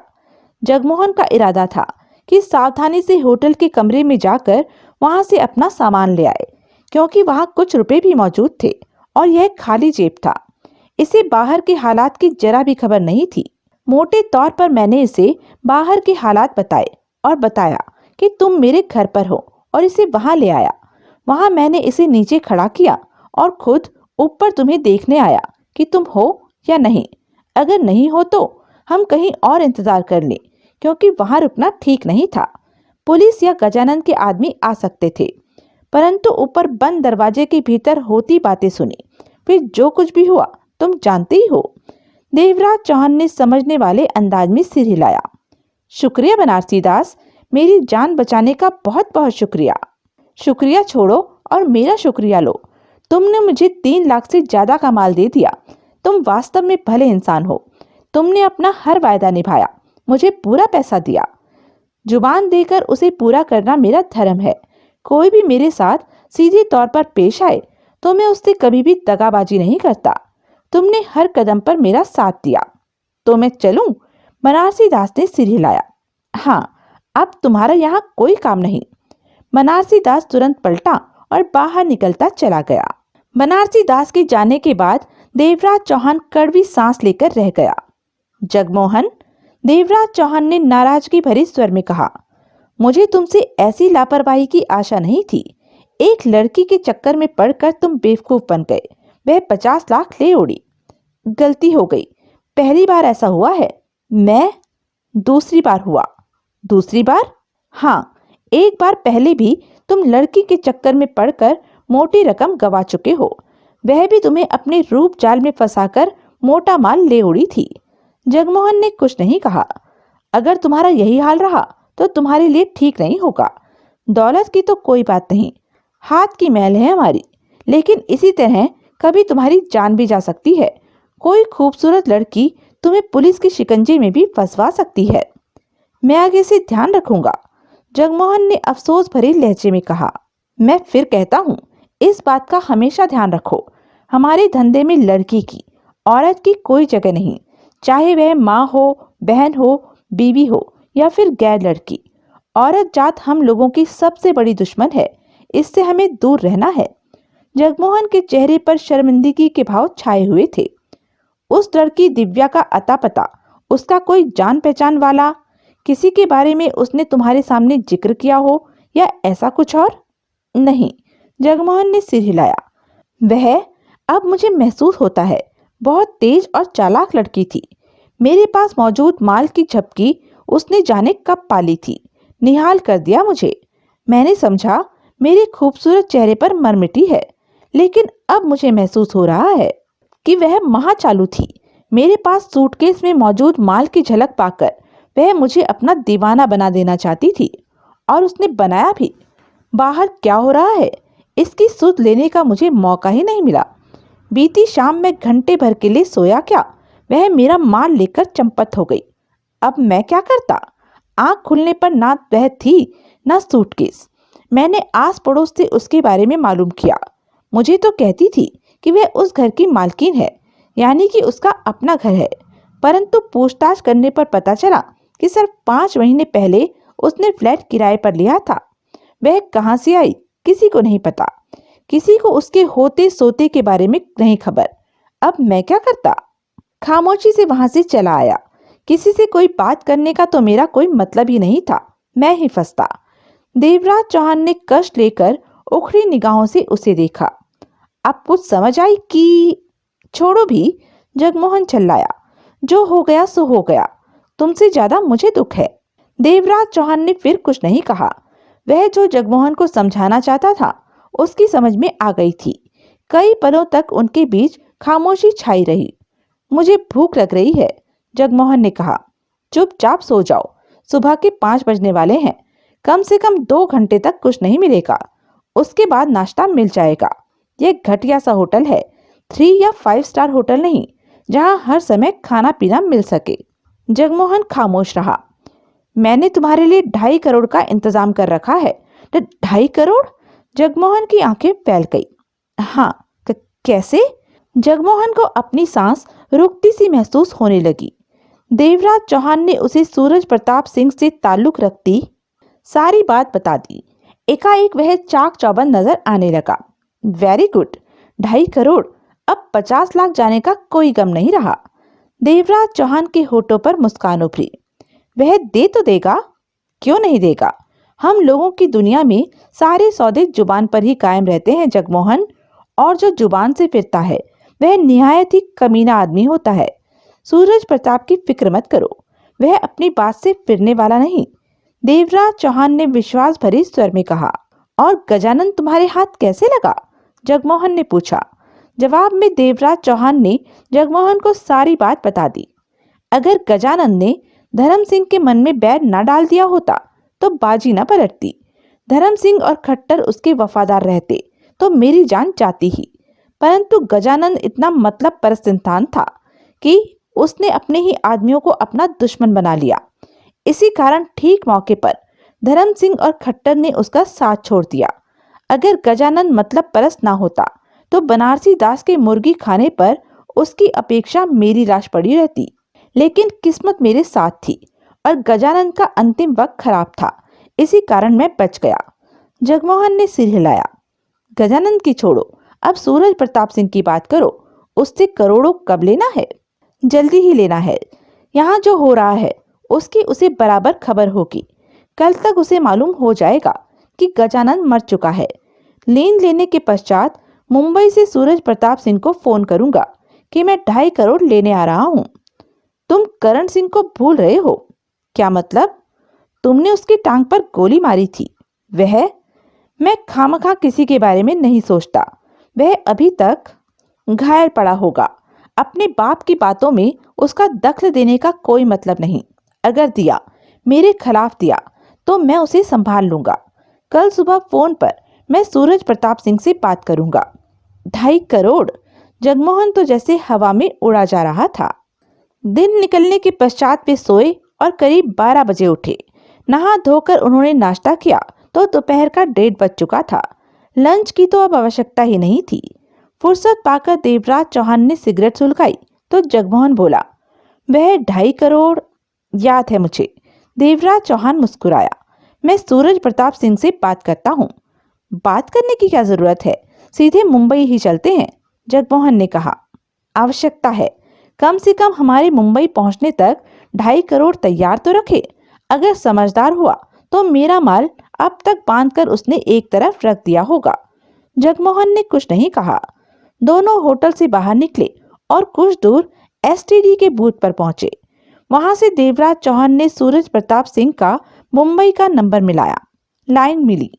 जगमोहन का इरादा था कि सावधानी से होटल के कमरे में जाकर वहां से अपना सामान ले आए, क्योंकि वहां कुछ रुपए भी मौजूद थे और यह खाली जेब था। इसे बाहर के हालात की जरा भी खबर नहीं थी। मोटे तौर पर मैंने इसे बाहर के हालात बताए और बताया कि तुम मेरे घर पर हो और इसे वहां ले आया। वहां मैंने इसे नीचे खड़ा किया और खुद ऊपर तुम्हें देखने आया कि तुम हो या नहीं। अगर नहीं हो तो हम कहीं और इंतजार कर लें, क्योंकि वहां रुकना ठीक नहीं था। पुलिस या गजानन के आदमी आ सकते थे। परंतु ऊपर बंद दरवाजे के भीतर होती बातें सुनी। फिर जो कुछ भी हुआ तुम जानते ही हो। देवराज चौहान ने समझने वाले अंदाज में सिर हिलाया। शुक्रिया बनारसी दास, मेरी जान बचाने का बहुत बहुत शुक्रिया। शुक्रिया छोड़ो और मेरा शुक्रिया लो। तुमने मुझे 3 लाख से ज्यादा का माल दे दिया। तुम वास्तव में भले इंसान हो। तुमने अपना हर वायदा निभाया, मुझे पूरा पैसा दिया। जुबान देकर उसे पूरा करना मेरा धर्म है। कोई भी मेरे साथ सीधे तौर पर पेश आए तो मैं उससे कभी भी दगाबाजी नहीं करता। तुमने हर कदम पर मेरा साथ दिया। तो मैं चलूं? बनारसी दास ने सिर हिलाया। हाँ, अब तुम्हारा यहाँ कोई काम नहीं। बनारसी दास तुरंत पलटा और बाहर निकलता चला गया। बनारसी दास के जाने के बाद देवराज चौहान कड़वी सांस लेकर रह गया। जगमोहन, देवराज चौहान ने नाराजगी भरे स्वर में कहा, मुझे तुमसे ऐसी लापरवाही की आशा नहीं थी। एक लड़की के चक्कर में पड़कर तुम बेवकूफ बन गए। वह 50 लाख ले उड़ी। गलती हो गई। पहली बार ऐसा हुआ है। मैं? दूसरी बार हुआ। दूसरी बार? हाँ, एक बार पहले भी तुम लड़की के चक्कर में पड़कर मोटी रकम गवा चुके हो। वह भी तुम्हें अपने रूप जाल में फंसाकर मोटा माल ले उड़ी थी। जगमोहन ने कुछ नहीं कहा। अगर तुम्हारा यही हाल रहा तो तुम्हारे लिए ठीक नहीं होगा। दौलत की तो कोई बात नहीं, हाथ की मैल है हमारी, लेकिन इसी तरह कभी तुम्हारी जान भी जा सकती है। कोई खूबसूरत लड़की तुम्हें पुलिस के शिकंजे में भी फंसवा सकती है। मैं आगे से ध्यान रखूंगा, जगमोहन ने अफसोस भरे लहजे में कहा। मैं फिर कहता हूँ, इस बात का हमेशा ध्यान रखो। हमारे धंधे में लड़की की, औरत की कोई जगह नहीं, चाहे वह माँ हो, बहन हो, बीवी हो या फिर गैर लड़की। औरत जात हम लोगों की सबसे बड़ी दुश्मन है। इससे हमें दूर रहना है। जगमोहन के चेहरे पर शर्मिंदगी के भाव छाए हुए थे। उस लड़की दिव्या का अता पता, उसका कोई जान पहचान वाला, किसी के बारे में उसने तुम्हारे सामने जिक्र किया हो या ऐसा कुछ और? नहीं, जगमोहन ने सिर हिलाया। वह, अब मुझे महसूस होता है, बहुत तेज और चालाक लड़की थी। मेरे पास मौजूद माल की झपकी उसने जाने कब पाली थी। निहाल कर दिया मुझे। मैंने समझा मेरे खूबसूरत चेहरे पर मरमिटी है, लेकिन अब मुझे महसूस हो रहा है कि वह महाचालू थी। मेरे पास सूटकेस में मौजूद माल की झलक पाकर वह मुझे अपना दीवाना बना देना चाहती थी, और उसने बनाया भी। बाहर क्या हो रहा है, इसकी सुध लेने का मुझे मौका ही नहीं मिला। बीती शाम में घंटे भर के लिए सोया क्या, वह मेरा माल लेकर चंपत हो गई। अब मैं क्या करता? आंख खुलने पर ना वह थी ना सूटकेस। मैंने आस पड़ोस से उसके बारे में मालूम किया। मुझे तो कहती थी कि वह उस घर की मालकिन है, यानी कि उसका अपना घर है, परंतु पूछताछ करने पर पता चला कि सिर्फ 5 महीने पहले उसने फ्लैट किराए पर लिया था। वह कहाँ से आई किसी को नहीं पता, किसी को उसके होते सोते के बारे में नहीं खबर। अब मैं क्या करता? खामोशी से वहां से चला आया। किसी से कोई बात करने का तो मेरा कोई मतलब ही नहीं था, मैं ही फंसता। देवराज चौहान ने कष्ट लेकर उखड़ी निगाहों से उसे देखा। अब कुछ समझ आई कि छोड़ो भी, जगमोहन चिल्लाया। जो हो गया सो हो गया, तुमसे ज्यादा मुझे दुख है। देवराज चौहान ने फिर कुछ नहीं कहा। वह जो जगमोहन को समझाना चाहता था उसकी समझ में आ गई थी। कई पलों तक उनके बीच खामोशी छाई रही। मुझे भूख लग रही है, जगमोहन ने कहा। चुपचाप सो जाओ, सुबह के 5 बजने वाले हैं। कम से कम 2 घंटे तक कुछ नहीं मिलेगा, उसके बाद नाश्ता मिल जाएगा। यह घटिया सा होटल है, 3 या 5 स्टार होटल नहीं, जहां हर समय खाना पीना मिल सके। जगमोहन खामोश रहा। मैंने तुम्हारे लिए 2.5 करोड़ का इंतजाम कर रखा है। 2.5 करोड़? जगमोहन की आंखें फैल गई। हाँ, कैसे? जगमोहन को अपनी सांस रुकती सी महसूस होने लगी। देवराज चौहान ने उसे सूरज प्रताप सिंह से ताल्लुक रखती सारी बात बता दी। एकाएक वह चाक चौबंद नजर आने लगा। वेरी गुड, 2.5 करोड़, अब 50 लाख जाने का कोई गम नहीं रहा। देवराज चौहान के होठों पर मुस्कान उभरी। वह दे तो देगा, क्यों नहीं देगा? हम लोगों की दुनिया में सारे सौदे जुबान पर ही कायम रहते हैं जगमोहन, और जो जुबान से फिरता है वह निहायत ही कमीना आदमी होता है। सूरज प्रताप की फिक्र मत करो, वह अपनी बात से फिरने वाला नहीं। देवराज चौहान ने विश्वास भरे स्वर में कहा। और गजानन तुम्हारे हाथ कैसे लगा? जगमोहन ने पूछा। जवाब में देवराज चौहान ने जगमोहन को सारी बात बता दी। अगर गजानन ने धर्म सिंह के मन में बैर न डाल दिया होता तो बाजी न पलटती। धर्म सिंह और खट्टर उसके वफादार रहते तो मेरी जान जाती ही, परंतु गजानन इतना मतलब परस्त इंसान था कि उसने अपने ही आदमियों को अपना दुश्मन बना लिया। इसी कारण ठीक मौके पर धर्म सिंह और खट्टर ने उसका साथ छोड़ दिया। अगर गजानन मतलब परस्त ना होता तो बनारसी दास के मुर्गी खाने पर उसकी अपेक्षा मेरी लाश पड़ी रहती। लेकिन किस्मत मेरे साथ थी और गजानन का अंतिम वक्त खराब था, इसी कारण मैं बच गया। जगमोहन ने सिर हिलाया। गजानन की छोड़ो, अब सूरज प्रताप सिंह की बात करो। उससे करोड़ों कब लेना है? जल्दी ही लेना है। यहाँ जो हो रहा है उसकी उसे बराबर खबर होगी। कल तक उसे मालूम हो जाएगा कि गजानन मर चुका है। लेन लेने के पश्चात मुंबई से सूरज प्रताप सिंह को फोन करूंगा कि मैं 2.5 करोड़ लेने आ रहा हूँ। तुम करण सिंह को भूल रहे हो। क्या मतलब? तुमने उसकी टांग पर गोली मारी थी। वह, मैं खामखा किसी के बारे में नहीं सोचता। वह अभी तक घायल पड़ा होगा। अपने बाप की बातों में उसका दखल देने का कोई मतलब नहीं। अगर दिया, मेरे खिलाफ दिया, तो मैं उसे संभाल लूंगा। कल सुबह फोन पर मैं सूरज प्रताप सिंह से बात करूंगा। 2.5 करोड़? जगमोहन तो जैसे हवा में उड़ा जा रहा था। दिन निकलने के पश्चात वे सोए और करीब 12 बजे उठे। नहा धोकर उन्होंने नाश्ता किया तो दोपहर का 1:30 बज चुका था। लंच की तो अब आवश्यकता ही नहीं थी। फुर्सत पाकर देवराज चौहान ने सिगरेट सुलगाई तो जगमोहन बोला, वह 2.5 करोड़ याद है मुझे। देवराज चौहान मुस्कुराया। मैं सूरज प्रताप सिंह से बात करता हूँ। बात करने की क्या जरूरत है? सीधे मुंबई ही चलते हैं, जगमोहन ने कहा। आवश्यकता है, कम से कम हमारे मुंबई पहुंचने तक 2.5 करोड़ तैयार तो रखे। अगर समझदार हुआ तो मेरा माल अब तक बांधकर उसने एक तरफ रख दिया होगा। जगमोहन ने कुछ नहीं कहा। दोनों होटल से बाहर निकले और कुछ दूर एसटीडी के बूथ पर पहुंचे। वहां से देवराज चौहान ने सूरज प्रताप सिंह का मुंबई का नंबर मिलाया। लाइन मिली।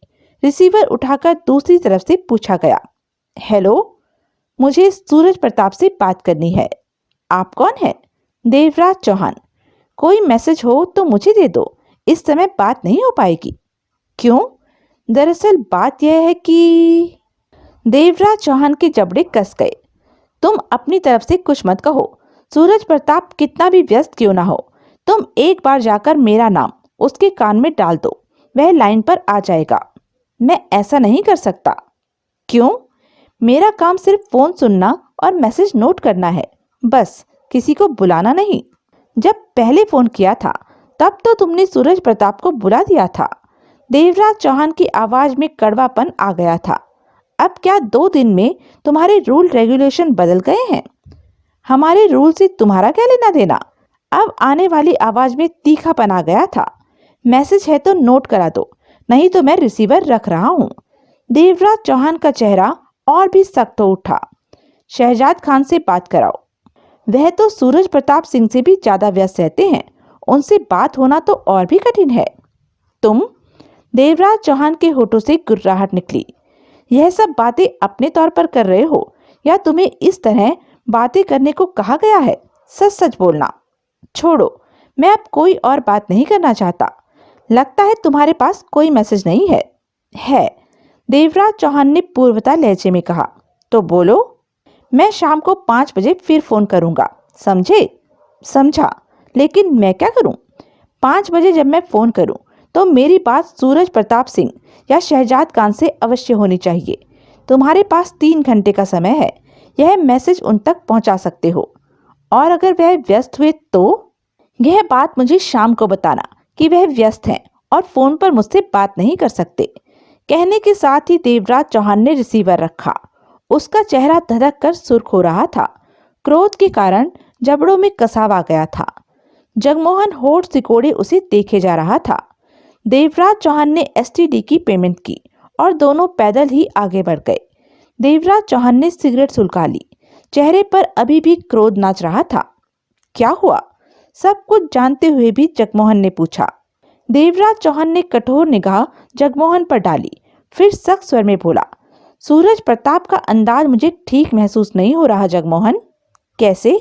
रिसीवर उठाकर दूसरी तरफ से पूछा गया, हेलो, मुझे सूरज प्रताप से बात करनी है। आप कौन है? देवराज चौहान। कोई मैसेज हो तो मुझे दे दो, इस समय बात नहीं हो पाएगी। क्यों? दरअसल बात यह है कि देवराज चौहान के जबड़े कस गए। तुम अपनी तरफ से कुछ मत कहो। सूरज प्रताप कितना भी व्यस्त क्यों ना हो, तुम एक बार जाकर मेरा नाम उसके कान में डाल दो, वह लाइन पर आ जाएगा। मैं ऐसा नहीं कर सकता। क्यों? मेरा काम सिर्फ फोन सुनना और मैसेज नोट करना है, बस, किसी को बुलाना नहीं। जब पहले फोन किया था तब तो तुमने सूरज प्रताप को बुला दिया था। देवराज चौहान की आवाज में कड़वापन आ गया था। अब क्या 2 दिन में तुम्हारे रूल रेगुलेशन बदल गए हैं? हमारे रूल से तुम्हारा क्या लेना देना? अब आने वाली आवाज में तीखापन आ गया था। मैसेज है तो नोट करा दो, नहीं तो मैं रिसीवर रख रहा हूँ। देवराज चौहान का चेहरा और भी सख्त हो उठा। शहजाद खान से बात कराओ। वह तो सूरज प्रताप सिंह से भी ज्यादा व्यस्त रहते हैं, उनसे बात होना तो और भी कठिन है। तुम? देवराज चौहान के होठों से गुर्राहट निकली। यह सब बातें अपने तौर पर कर रहे हो या तुम्हें इस तरह बातें करने को कहा गया है? सच सच बोलना। छोड़ो, मैं अब कोई और बात नहीं करना चाहता। लगता है तुम्हारे पास कोई मैसेज नहीं है। है, देवराज चौहान ने पूर्वता लहजे में कहा। तो बोलो। मैं शाम को 5 बजे फिर फोन करूंगा, समझे? समझा, लेकिन मैं क्या करूं? 5 बजे जब मैं फोन करूं तो मेरी बात सूरज प्रताप सिंह या शहजाद खान से अवश्य होनी चाहिए। तुम्हारे पास 3 घंटे का समय है, यह मैसेज उन तक पहुंचा सकते हो। और अगर वह व्यस्त हुए तो यह बात मुझे शाम को बताना कि वह व्यस्त हैं और फोन पर मुझसे बात नहीं कर सकते। कहने के साथ ही देवराज चौहान ने रिसीवर रखा। उसका चेहरा धधक कर सुर्ख हो रहा था। क्रोध के कारण जबड़ों में कसाव आ गया था। जगमोहन होठ सिकोड़े उसे देखे जा रहा था। देवराज चौहान ने एसटीडी की पेमेंट की और दोनों पैदल ही आगे बढ़ गए। देवराज चौहान ने सिगरेट सुलगा ली। चेहरे पर अभी भी क्रोध नाच रहा था। क्या हुआ? सब कुछ जानते हुए भी जगमोहन ने पूछा। देवराज चौहान ने कठोर निगाह जगमोहन पर डाली, फिर सख्त स्वर में बोला, सूरज प्रताप का अंदाज मुझे ठीक महसूस नहीं हो रहा जगमोहन। कैसे?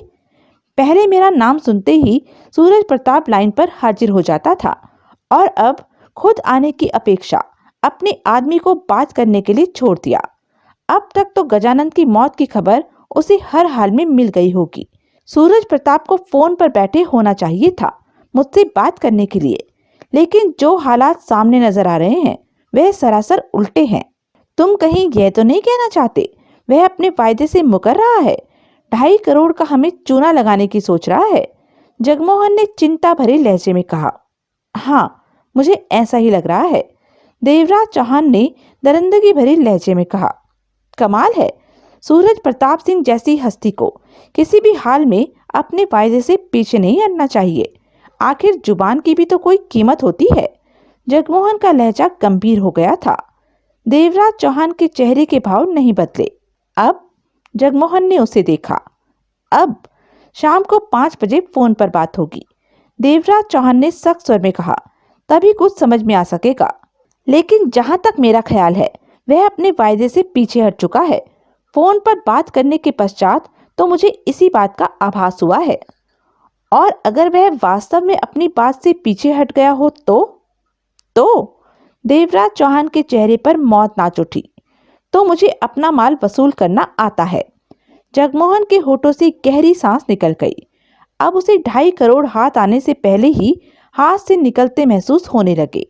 पहले मेरा नाम सुनते ही सूरज प्रताप लाइन पर हाजिर हो जाता था और अब खुद आने की अपेक्षा अपने आदमी को बात करने के लिए छोड़ दिया। अब तक तो गजानन की मौत की खबर उसे हर हाल में मिल गई होगी। सूरज प्रताप को फोन पर बैठे होना चाहिए था मुझसे बात करने के लिए, लेकिन जो हालात सामने नजर आ रहे हैं वह सरासर उल्टे हैं। तुम कहीं यह तो नहीं कहना चाहते वह अपने वायदे से मुकर रहा है? 2.5 करोड़ का हमें चूना लगाने की सोच रहा है? जगमोहन ने चिंता भरे लहजे में कहा। हाँ, मुझे ऐसा ही लग रहा है, देवराज चौहान ने दरिंदगी भरे लहजे में कहा। कमाल है, सूरज प्रताप सिंह जैसी हस्ती को किसी भी हाल में अपने वायदे से पीछे नहीं हटना चाहिए। आखिर जुबान की भी तो कोई कीमत होती है। जगमोहन का लहजा गंभीर हो गया था। देवराज चौहान के चेहरे के भाव नहीं बदले। अब? जगमोहन ने उसे देखा। अब शाम को 5 बजे फोन पर बात होगी, देवराज चौहान ने सख्त स्वर में कहा। तभी कुछ समझ में आ सकेगा। लेकिन जहां तक मेरा ख्याल है वह अपने वायदे से पीछे हट चुका है। फोन पर बात करने के पश्चात तो मुझे इसी बात का आभास हुआ है। और अगर वह वास्तव में अपनी बात से पीछे हट गया हो तो देवराज चौहान के चेहरे पर मौत नाच उठी। तो मुझे अपना माल वसूल करना आता है। जगमोहन के होठों से गहरी सांस निकल गई। अब उसे 2.5 करोड़ हाथ आने से पहले ही हाथ से निकलते महसूस होने लगे।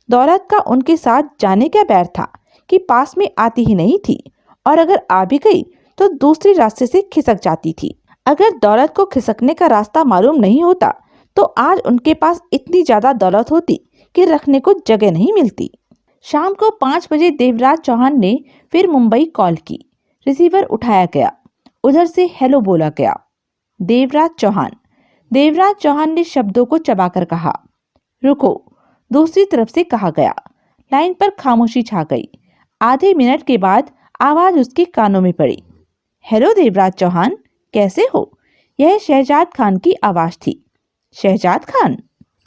दौलत का उनके साथ जाने क्या बैर था कि पास में आती ही नहीं थी, और अगर आ भी गई तो दूसरे रास्ते से खिसक जाती थी। अगर दौलत को खिसकने का रास्ता मालूम नहीं होता तो आज उनके पास इतनी ज्यादा दौलत होती कि रखने को जगह नहीं मिलती। शाम को 5 बजे देवराज चौहान ने फिर मुंबई कॉल की। रिसीवर उठाया गया। उधर से हेलो बोला गया। देवराज चौहान। देवराज चौहान ने शब्दों को चबाकर कहा, रुको। दूसरी तरफ से कहा गया। लाइन पर खामोशी छा गई। आधे मिनट के बाद आवाज उसके कानों में पड़ी। हेलो देवराज चौहान, कैसे हो? यह शहजाद खान की आवाज थी। शहजाद खान?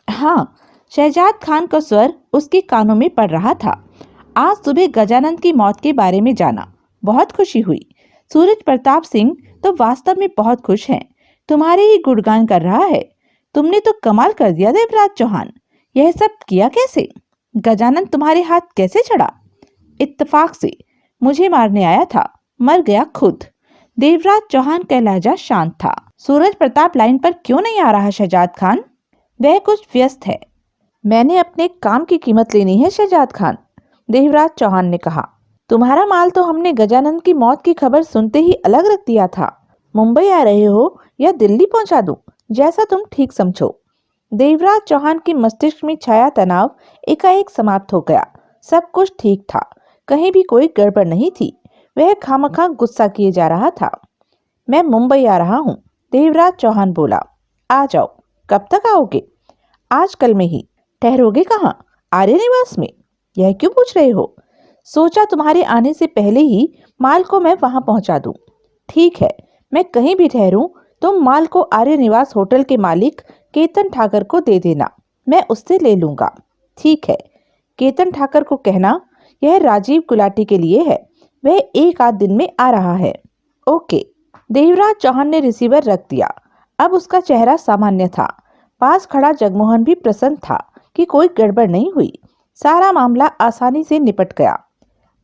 हाँ, शहजाद खान का स्वर उसके कानों में पड़ रहा था। आज सुबह गजानन की मौत के बारे में जाना, बहुत खुशी हुई। सूरज प्रताप सिंह तो वास्तव में बहुत खुश हैं। तुम्हारे ही गुणगान कर रहा है। तुमने तो कमाल कर दिया देवराज चौहान। यह सब किया कैसे? गजानन तुम्हारे हाथ कैसे चढ़ा? इत्तेफाक से। मुझे मारने आया था, मर गया खुद। देवराज चौहान का लहजा शांत था। सूरज प्रताप लाइन पर क्यों नहीं आ रहा शहजाद खान? वह कुछ व्यस्त है। मैंने अपने काम की कीमत लेनी है शहजाद खान, देवराज चौहान ने कहा। तुम्हारा माल तो हमने गजानन की मौत की खबर सुनते ही अलग रख दिया था। मुंबई आ रहे हो या दिल्ली पहुंचा दूं, जैसा तुम ठीक समझो। देवराज चौहान के मस्तिष्क में छाया तनाव एकाएक समाप्त हो गया। सब कुछ ठीक था, कहीं भी कोई गड़बड़ नहीं थी। वह खामखा गुस्सा किए जा रहा था। मैं मुंबई आ रहा हूँ, देवराज चौहान बोला। आ जाओ। कब तक आओगे? आज कल में ही। ठहरोगे कहाँ? आर्य निवास में। यह क्यों पूछ रहे हो? सोचा तुम्हारे आने से पहले ही माल को मैं वहां पहुंचा दूं। ठीक है, मैं कहीं भी ठहरूं, तुम माल को आर्य निवास होटल के मालिक केतन ठाकर को दे देना, मैं उससे ले लूंगा। ठीक है, केतन ठाकर को कहना यह राजीव गुलाटी के लिए है, वह एक आध दिन में आ रहा है। ओके। देवराज चौहान ने रिसीवर रख दिया। अब उसका चेहरा सामान्य था। पास खड़ा जगमोहन भी प्रसन्न था कि कोई गड़बड़ नहीं हुई। सारा मामला आसानी से निपट गया।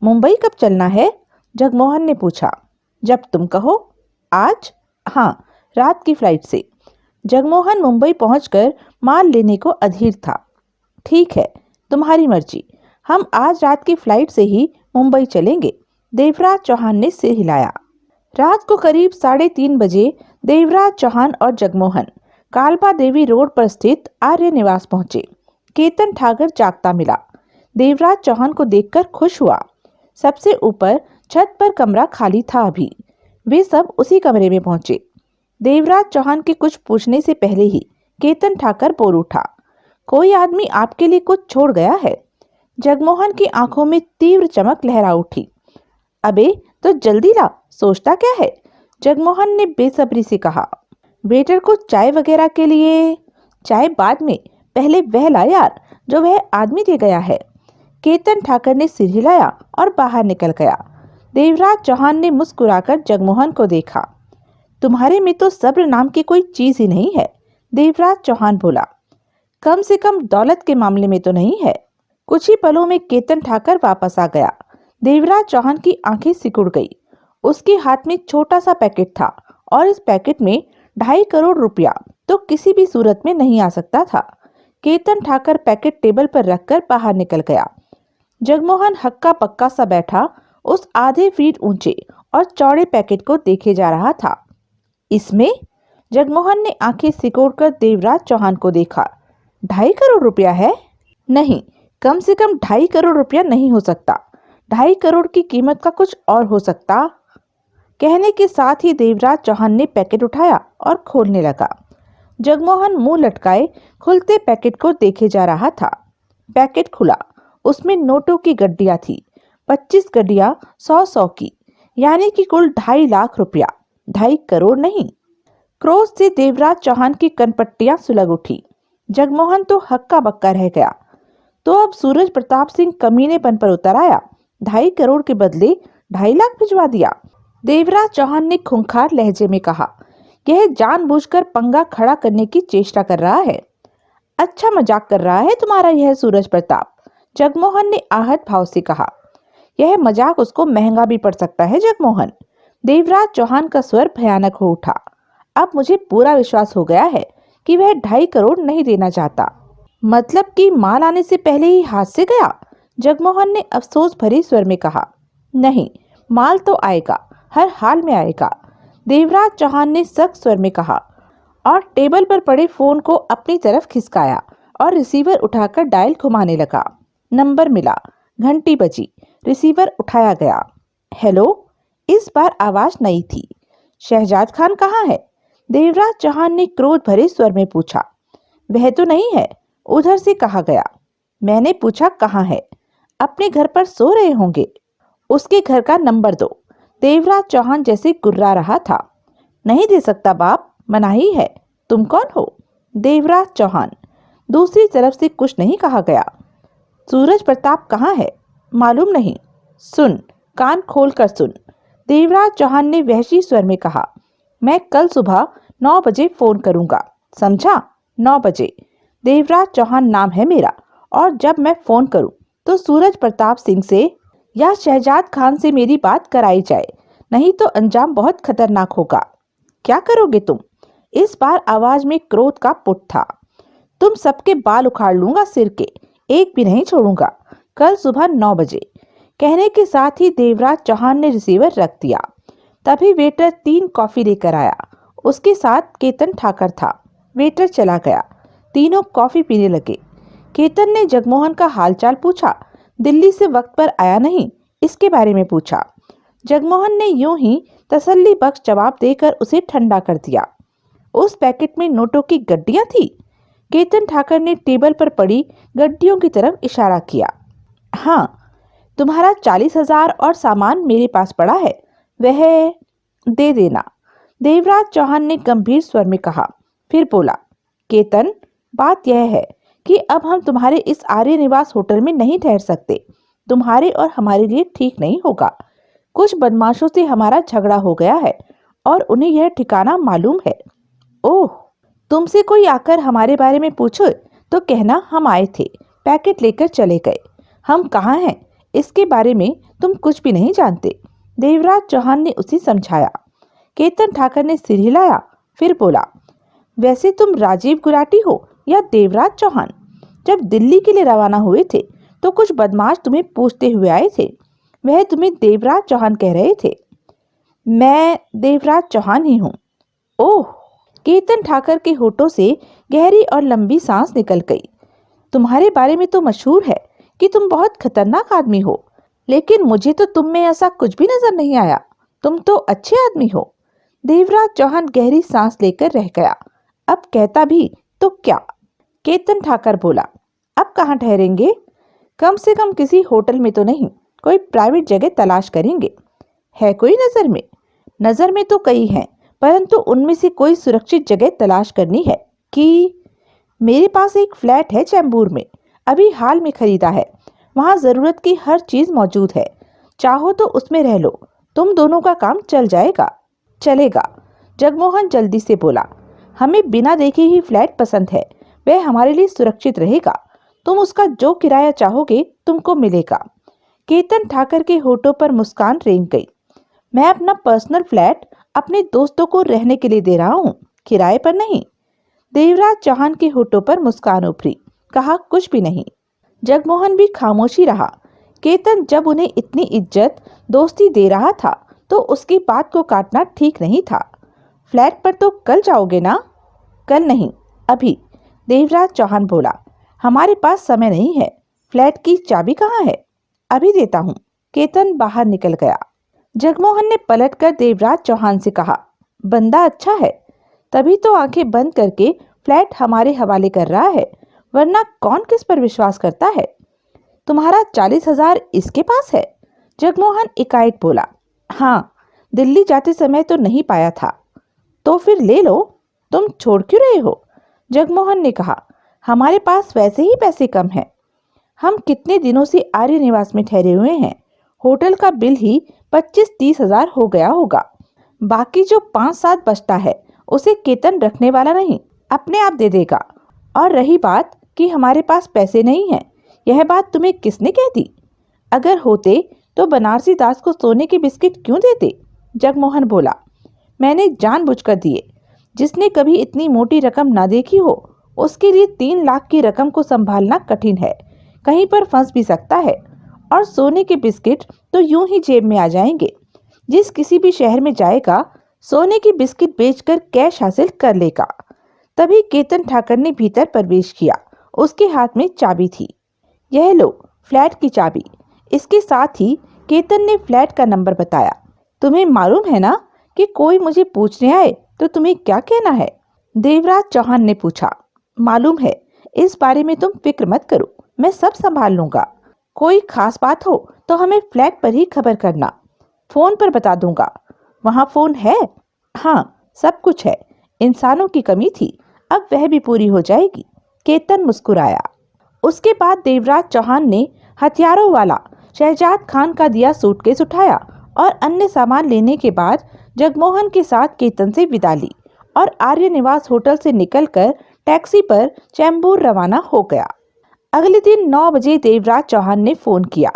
मुंबई कब चलना है? जगमोहन ने पूछा। जब तुम कहो। आज? हाँ, रात की फ्लाइट से। जगमोहन मुंबई पहुंचकर माल लेने को अधीर था। ठीक है, तुम्हारी मर्जी। हम आज रात की फ्लाइट से ही मुंबई चलेंगे। देवराज चौहान ने सिर हिलाया। रात को करीब 3:30 बजे देवराज चौहान और जगमोहन कालबा देवी रोड पर स्थित आर्य निवास पहुंचे। केतन ठाकर जागता मिला। देवराज चौहान को देखकर खुश हुआ। सबसे ऊपर छत पर कमरा खाली था अभी। वे सब उसी कमरे में पहुंचे। देवराज चौहान के कुछ पूछने से पहले ही केतन ठाकर बोल उठा। कोई आदमी आपके लिए कुछ छोड़ गया है। जगमोहन की आंखों में तीव्र चमक लहरा उठी। अबे तो जल्दी ला, सोचता क्या है? जगमोहन ने बेसब्री से कहा। वेटर को चाय वगैरह के लिए? चाय बाद में, पहले वह ला यार, जो वह आदमी दे गया है। केतन ठाकर ने सिर हिलाया और बाहर निकल गया। देवराज चौहान ने मुस्कुराकर जगमोहन को देखा। तुम्हारे में तो सब्र नाम की कोई चीज ही नहीं है, देवराज चौहान बोला। कम से कम दौलत के मामले में तो नहीं है। कुछ ही पलों में केतन ठाकर वापस आ गया। देवराज चौहान की आंखें सिकुड़ गई। उसके हाथ में छोटा सा पैकेट था और इस पैकेट में 2.5 करोड़ रुपया तो किसी भी सूरत में नहीं आ सकता था। केतन ठाकर पैकेट टेबल पर रखकर बाहर निकल गया। जगमोहन हक्का पक्का सा बैठा उस आधे फीट ऊंचे और चौड़े पैकेट को देखे जा रहा था। इसमें? जगमोहन ने आंखें सिकोड़कर देवराज चौहान को देखा। 2.5 करोड़ रुपया है? नहीं, कम से कम 2.5 करोड़ रुपया नहीं हो सकता। 2.5 करोड़ की कीमत का कुछ और हो सकता। कहने के साथ ही देवराज चौहान ने पैकेट उठाया और खोलने लगा। जगमोहन मुंह लटकाए खुलते पैकेट को देखे जा रहा था। पैकेट खुला। उसमें नोटों की गड्डियां थी। 25 गड्डियां 100-100 की, यानी कि कुल 2.5 लाख रुपया। 2.5 करोड़ नहीं। क्रोध से देवराज चौहान की कनपट्टियां सुलग उठी। जगमोहन तो हक्का बक्का रह गया। तो अब सूरज प्रताप सिंह कमीनेपन पर उतर आया। 2.5 करोड़ के बदले 2.5 लाख भिजवा दिया। देवराज चौहान ने खूंखार लहजे में कहा। यह जानबूझकर पंगा खड़ा करने की चेष्टा कर रहा है। अच्छा मजाक कर रहा है तुम्हारा यह सूरज प्रताप, जगमोहन ने आहत भाव से कहा। यह मजाक उसको महंगा भी पड़ सकता है जगमोहन। देवराज चौहान का स्वर भयानक हो उठा। अब मुझे पूरा विश्वास हो गया है कि वह 2.5 करोड़ नहीं देना चाहता। मतलब कि माल आने से पहले ही हाथ से गया? जगमोहन ने अफसोस भरे स्वर में कहा। नहीं, माल तो आएगा, हर हाल में आएगा, देवराज चौहान ने सख्त स्वर में कहा और टेबल पर पड़े फोन को अपनी तरफ खिसकाया और रिसीवर उठाकर डायल घुमाने लगा। नंबर मिला। घंटी बजी। रिसीवर उठाया गया। हेलो। इस बार आवाज नई थी। शहजाद खान कहाँ है? देवराज चौहान ने क्रोध भरे स्वर में पूछा। वह तो नहीं है, उधर से कहा गया। मैंने पूछा कहाँ है? अपने घर पर सो रहे होंगे। उसके घर का नंबर दो। देवराज चौहान जैसे गुर्रा रहा था। नहीं दे सकता बाप, मनाही है। तुम कौन हो? देवराज चौहान। दूसरी तरफ से कुछ नहीं कहा गया। सूरज प्रताप कहाँ है? मालूम नहीं। सुन, कान खोल कर सुन। देवराज चौहान ने वहशी स्वर में कहा। मैं कल सुबह 9 बजे फोन करूंगा, समझा? 9 बजे। देवराज चौहान नाम है मेरा, और जब मैं फोन करूं तो सूरज प्रताप सिंह से या शहजाद खान से मेरी बात कराई जाए, नहीं तो अंजाम बहुत खतरनाक होगा। क्या करोगे तुम? इस बार आवाज में क्रोध का पुट था। तुम सबके बाल उखाड़ लूंगा, सिर के एक भी नहीं छोड़ूंगा। कल सुबह 9 बजे। कहने के साथ ही देवराज चौहान ने रिसीवर रख दिया। तभी वेटर 3 कॉफी लेकर आया। उसके साथ केतन ठाकर था। वेटर चला गया। तीनों कॉफी पीने लगे। केतन ने जगमोहन का हालचाल पूछा। दिल्ली से वक्त पर आया नहीं, इसके बारे में पूछा। जगमोहन ने यूं ही तसल्ली बख्श जवाब देकर उसे ठंडा कर दिया। उस पैकेट में नोटों की गड्डियां थी। केतन ठाकर ने टेबल पर पड़ी गड्डियों की तरफ इशारा किया। हाँ, तुम्हारा 40,000 और सामान मेरे पास पड़ा है, वह दे देना। देवराज चौहान ने गंभीर स्वर में कहा। फिर बोला, केतन, बात यह है कि अब हम तुम्हारे इस आर्य निवास होटल में नहीं ठहर सकते। तुम्हारे और हमारे लिए ठीक नहीं होगा। कुछ बदमाशों से हमारा झगड़ा हो गया है और उन्हें यह ठिकाना मालूम है। ओह, तुमसे कोई आकर हमारे बारे में पूछो तो कहना हम आए थे, पैकेट लेकर चले गए। हम कहाँ हैं इसके बारे में तुम कुछ भी नहीं जानते। देवराज चौहान ने उसे समझाया। केतन ठाकर ने सिर हिलाया, फिर बोला, वैसे तुम राजीव गुलाटी हो या देवराज चौहान? जब दिल्ली के लिए रवाना हुए थे तो कुछ बदमाश तुम्हें पूछते हुए आए थे। वह तुम्हें देवराज चौहान कह रहे थे। मैं देवराज चौहान ही हूँ। ओह। केतन ठाकर के होठों से गहरी और लंबी सांस निकल गई। तुम्हारे बारे में तो मशहूर है कि तुम बहुत खतरनाक आदमी हो, लेकिन मुझे तो तुम में ऐसा कुछ भी नजर नहीं आया। तुम तो अच्छे आदमी हो। देवराज चौहान गहरी सांस लेकर रह गया। अब कहता भी तो क्या? केतन ठाकर बोला, अब कहाँ ठहरेंगे? कम से कम किसी होटल में तो नहीं, कोई प्राइवेट जगह तलाश करेंगे। है कोई नजर में? नजर में तो कई हैं, परंतु उनमें से कोई सुरक्षित जगह तलाश करनी है। कि मेरे पास एक फ्लैट है चैम्बूर में, अभी हाल में खरीदा है। वहाँ जरूरत की हर चीज मौजूद है। चाहो तो उसमें रह लो, तुम दोनों का काम चल जाएगा। चलेगा, जगमोहन जल्दी से बोला। हमें बिना देखे ही फ्लैट पसंद है, वह हमारे लिए सुरक्षित रहेगा। तुम उसका जो किराया चाहोगे तुमको मिलेगा। केतन ठाकर के होठों पर मुस्कान रेंग गई। मैं अपना पर्सनल फ्लैट अपने दोस्तों को रहने के लिए दे रहा हूँ, किराए पर नहीं। देवराज चौहान के होठों पर मुस्कान उभरी। कहा, कुछ भी नहीं। जगमोहन भी खामोशी रहा। केतन जब उन्हें इतनी इज्जत दोस्ती दे रहा था तो उसकी बात को काटना ठीक नहीं था। फ्लैट पर तो कल जाओगे ना? कल नहीं, अभी। देवराज चौहान बोला, हमारे पास समय नहीं है। फ्लैट की चाबी कहाँ है? अभी देता हूँ। केतन बाहर निकल गया। जगमोहन ने पलटकर देवराज चौहान से कहा, बंदा अच्छा है, तभी तो आंखें बंद करके फ्लैट हमारे हवाले कर रहा है, वरना कौन किस पर विश्वास करता है? तुम्हारा 40,000 इसके पास है? जगमोहन एकाएक बोला। हाँ, दिल्ली जाते समय तो नहीं पाया था। तो फिर ले लो, तुम छोड़ क्यों रहे हो? जगमोहन ने कहा, हमारे पास वैसे ही पैसे कम हैं। हम कितने दिनों से आर्य निवास में ठहरे हुए हैं। होटल का बिल ही 25-30 हजार हो गया होगा। बाकी जो 5-7 बचता है उसे केतन रखने वाला नहीं, अपने आप दे देगा। और रही बात कि हमारे पास पैसे नहीं हैं, यह बात तुम्हें किसने कह दी? अगर होते तो बनारसी दास को सोने के बिस्किट क्यों देते? जगमोहन बोला, मैंने जानबूझकर दिए। जिसने कभी इतनी मोटी रकम ना देखी हो उसके लिए 3 लाख की रकम को संभालना कठिन है, कहीं पर फंस भी सकता है। और सोने के बिस्किट तो यूं ही जेब में आ जाएंगे। जिस किसी भी शहर में जाएगा सोने की बिस्किट बेचकर कैश हासिल कर लेगा। तभी केतन ठाकर ने भीतर प्रवेश किया। उसके हाथ में चाबी थी। यह लो, फ्लैट की चाबी। इसके साथ ही केतन ने फ्लैट का नंबर बताया। तुम्हें मालूम है ना कि कोई मुझे पूछने आए तो तुम्हें क्या कहना है? देवराज चौहान ने पूछा। मालूम है, इस बारे में तुम फिक्र मत करो, मैं सब संभाल लूंगा। कोई खास बात हो तो हमें फ्लैट पर ही खबर करना, फोन पर बता दूंगा। वहाँ फोन है? हाँ, सब कुछ है। इंसानों की कमी थी, अब वह भी पूरी हो जाएगी। केतन मुस्कुराया। उसके बाद देवराज चौहान ने हथियारों वाला शहजाद खान का दिया सूटकेस उठाया और अन्य सामान लेने के बाद जगमोहन के साथ केतन से विदा ली और आर्य निवास होटल से निकलकर टैक्सी पर चैम्बूर रवाना हो गया। अगले दिन 9 बजे देवराज चौहान ने फोन किया।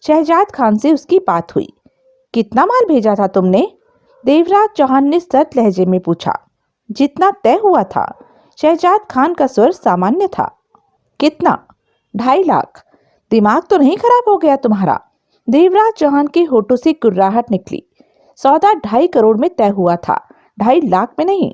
शहजाद खान से उसकी बात हुई। कितना माल भेजा था तुमने? देवराज चौहान ने सर्द लहजे में पूछा। जितना तय हुआ था। शहजाद खान का स्वर सामान्य था। कितना? 2.5 लाख। दिमाग तो नहीं खराब हो गया तुम्हारा? देवराज चौहान के होठों से कुर्राहट निकली। सौदा 2.5 करोड़ में तय हुआ था, 2.5 लाख में नहीं।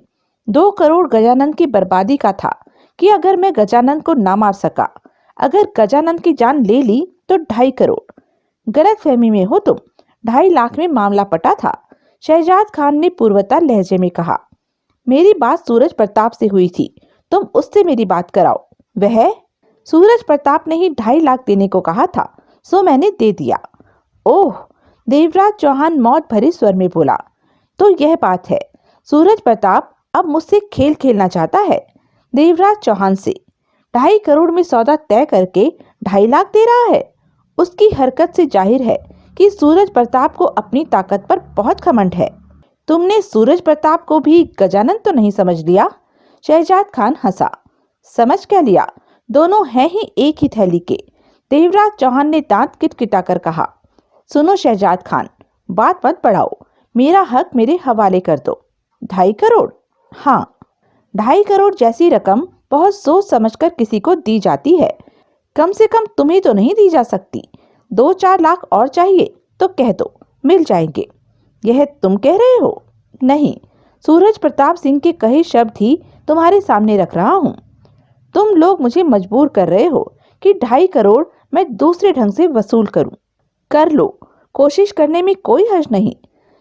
2 करोड़ गजानन की बर्बादी का था कि अगर मैं गजानन को ना मार सका, अगर गजानन की जान ले ली तो 2.5 करोड़। गलत फहमी में हो तुम, 2.5 लाख में मामला पटा था। शहजाद खान ने पूर्वता लहजे में कहा। मेरी बात सूरज प्रताप से हुई थी, तुम उससे मेरी बात कराओ। वह? सूरज प्रताप ने ही 2.5 लाख देने को कहा था, सो मैंने दे दिया। ओह, देवराज चौहान मौत भरे स्वर में बोला। तो यह बात है, सूरज प्रताप अब मुझसे खेल खेलना चाहता है। देवराज चौहान से 2.5 करोड़ में सौदा तय करके 2.5 लाख दे रहा है। उसकी हरकत से जाहिर है कि सूरज प्रताप को अपनी ताकत पर बहुत घमंड है। तुमने सूरज प्रताप को भी गजानन तो नहीं समझ लिया? शहजाद खान हंसा। समझ क्या लिया, दोनों हैं ही एक ही थैली के। देवराज चौहान ने दांत किटकिटाकर कहा। सुनो शहजाद खान, बात मत बढ़ाओ, मेरा हक मेरे हवाले कर दो। 2.5 करोड़? हाँ, 2.5 करोड़ जैसी रकम बहुत सोच समझकर किसी को दी जाती है। कम से कम तुम्हें तो नहीं दी जा सकती। 2-4 लाख और चाहिए तो कह दो, मिल जाएंगे। यह तुम कह रहे हो? नहीं, सूरज प्रताप सिंह के कहे शब्द ही तुम्हारे सामने रख रहा हूँ। तुम लोग मुझे मजबूर कर रहे हो कि 2.5 करोड़ मैं दूसरे ढंग से वसूल करूं। कर लो, कोशिश करने में कोई हर्ज नहीं।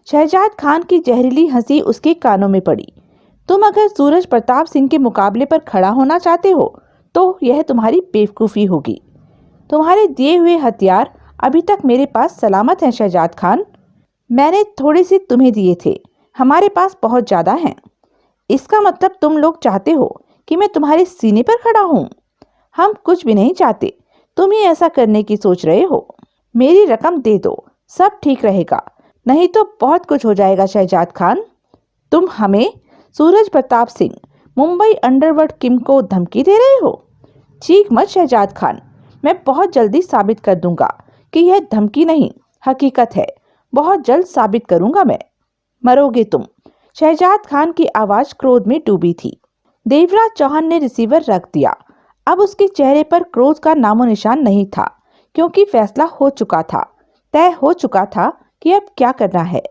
शहजाद खान की जहरीली हंसी उसके कानों में पड़ी। तुम अगर सूरज प्रताप सिंह के मुकाबले पर खड़ा होना चाहते हो तो यह तुम्हारी बेवकूफ़ी होगी। तुम्हारे दिए हुए हथियार अभी तक मेरे पास सलामत हैं शहजाद खान। मैंने थोड़े से तुम्हें दिए थे, हमारे पास बहुत ज़्यादा हैं। इसका मतलब तुम लोग चाहते हो कि मैं तुम्हारे सीने पर खड़ा हूं? हम कुछ भी नहीं चाहते, तुम ही ऐसा करने की सोच रहे हो। मेरी रकम दे दो, सब ठीक रहेगा, नहीं तो बहुत कुछ हो जाएगा शहजाद खान। तुम हमें, सूरज प्रताप सिंह, मुंबई अंडरवर्ल्ड किंग को धमकी दे रहे हो? चीख मत शहजाद खान, मैं बहुत जल्दी साबित कर दूंगा कि यह धमकी नहीं हकीकत है। बहुत जल्द साबित करूंगा मैं। मरोगे तुम। शहजाद खान की आवाज क्रोध में डूबी थी। देवराज चौहान ने रिसीवर रख दिया। अब उसके चेहरे पर क्रोध का नामो निशान नहीं था, क्योंकि फैसला हो चुका था, तय हो चुका था कि अब क्या करना है।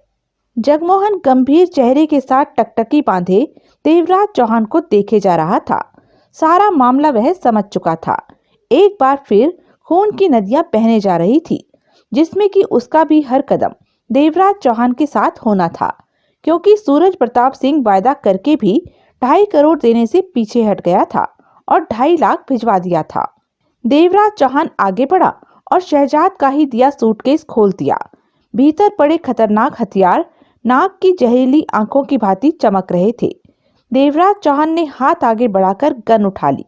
जगमोहन गंभीर चेहरे के साथ टकटकी बांधे देवराज चौहान को देखे जा रहा था। सारा मामला वह समझ चुका था। एक बार फिर खून की नदियां बहने जा रही थी, जिसमें कि उसका भी हर कदम देवराज चौहान के साथ होना था, क्योंकि सूरज प्रताप सिंह वायदा करके भी 2.5 करोड़ देने से पीछे हट गया था और 2.5 लाख भिजवा दिया था। देवराज चौहान आगे बढ़ा और शहजाद का ही दिया सूटकेस खोल दिया। भीतर पड़े खतरनाक हथियार नाग की जहरीली आंखों की भांति चमक रहे थे। देवराज चौहान ने हाथ आगे बढ़ाकर गन उठा ली।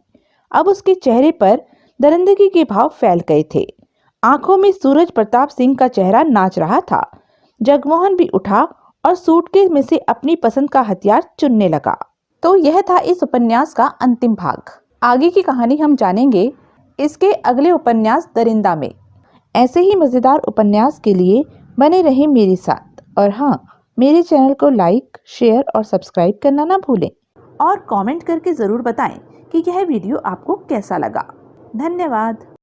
अब उसके चेहरे पर दरिंदगी के भाव फैल गए थे। आंखों में सूरज प्रताप सिंह का चेहरा नाच रहा था। जगमोहन भी उठा और सूटकेस में से अपनी पसंद का हथियार चुनने लगा। तो यह था इस उपन्यास का अंतिम भाग। आगे की कहानी हम जानेंगे इसके अगले उपन्यास दरिंदा में। ऐसे ही मज़ेदार उपन्यास के लिए बने रहें मेरे साथ, और हाँ, मेरे चैनल को लाइक, शेयर और सब्सक्राइब करना ना भूलें, और कमेंट करके ज़रूर बताएं कि यह वीडियो आपको कैसा लगा। धन्यवाद।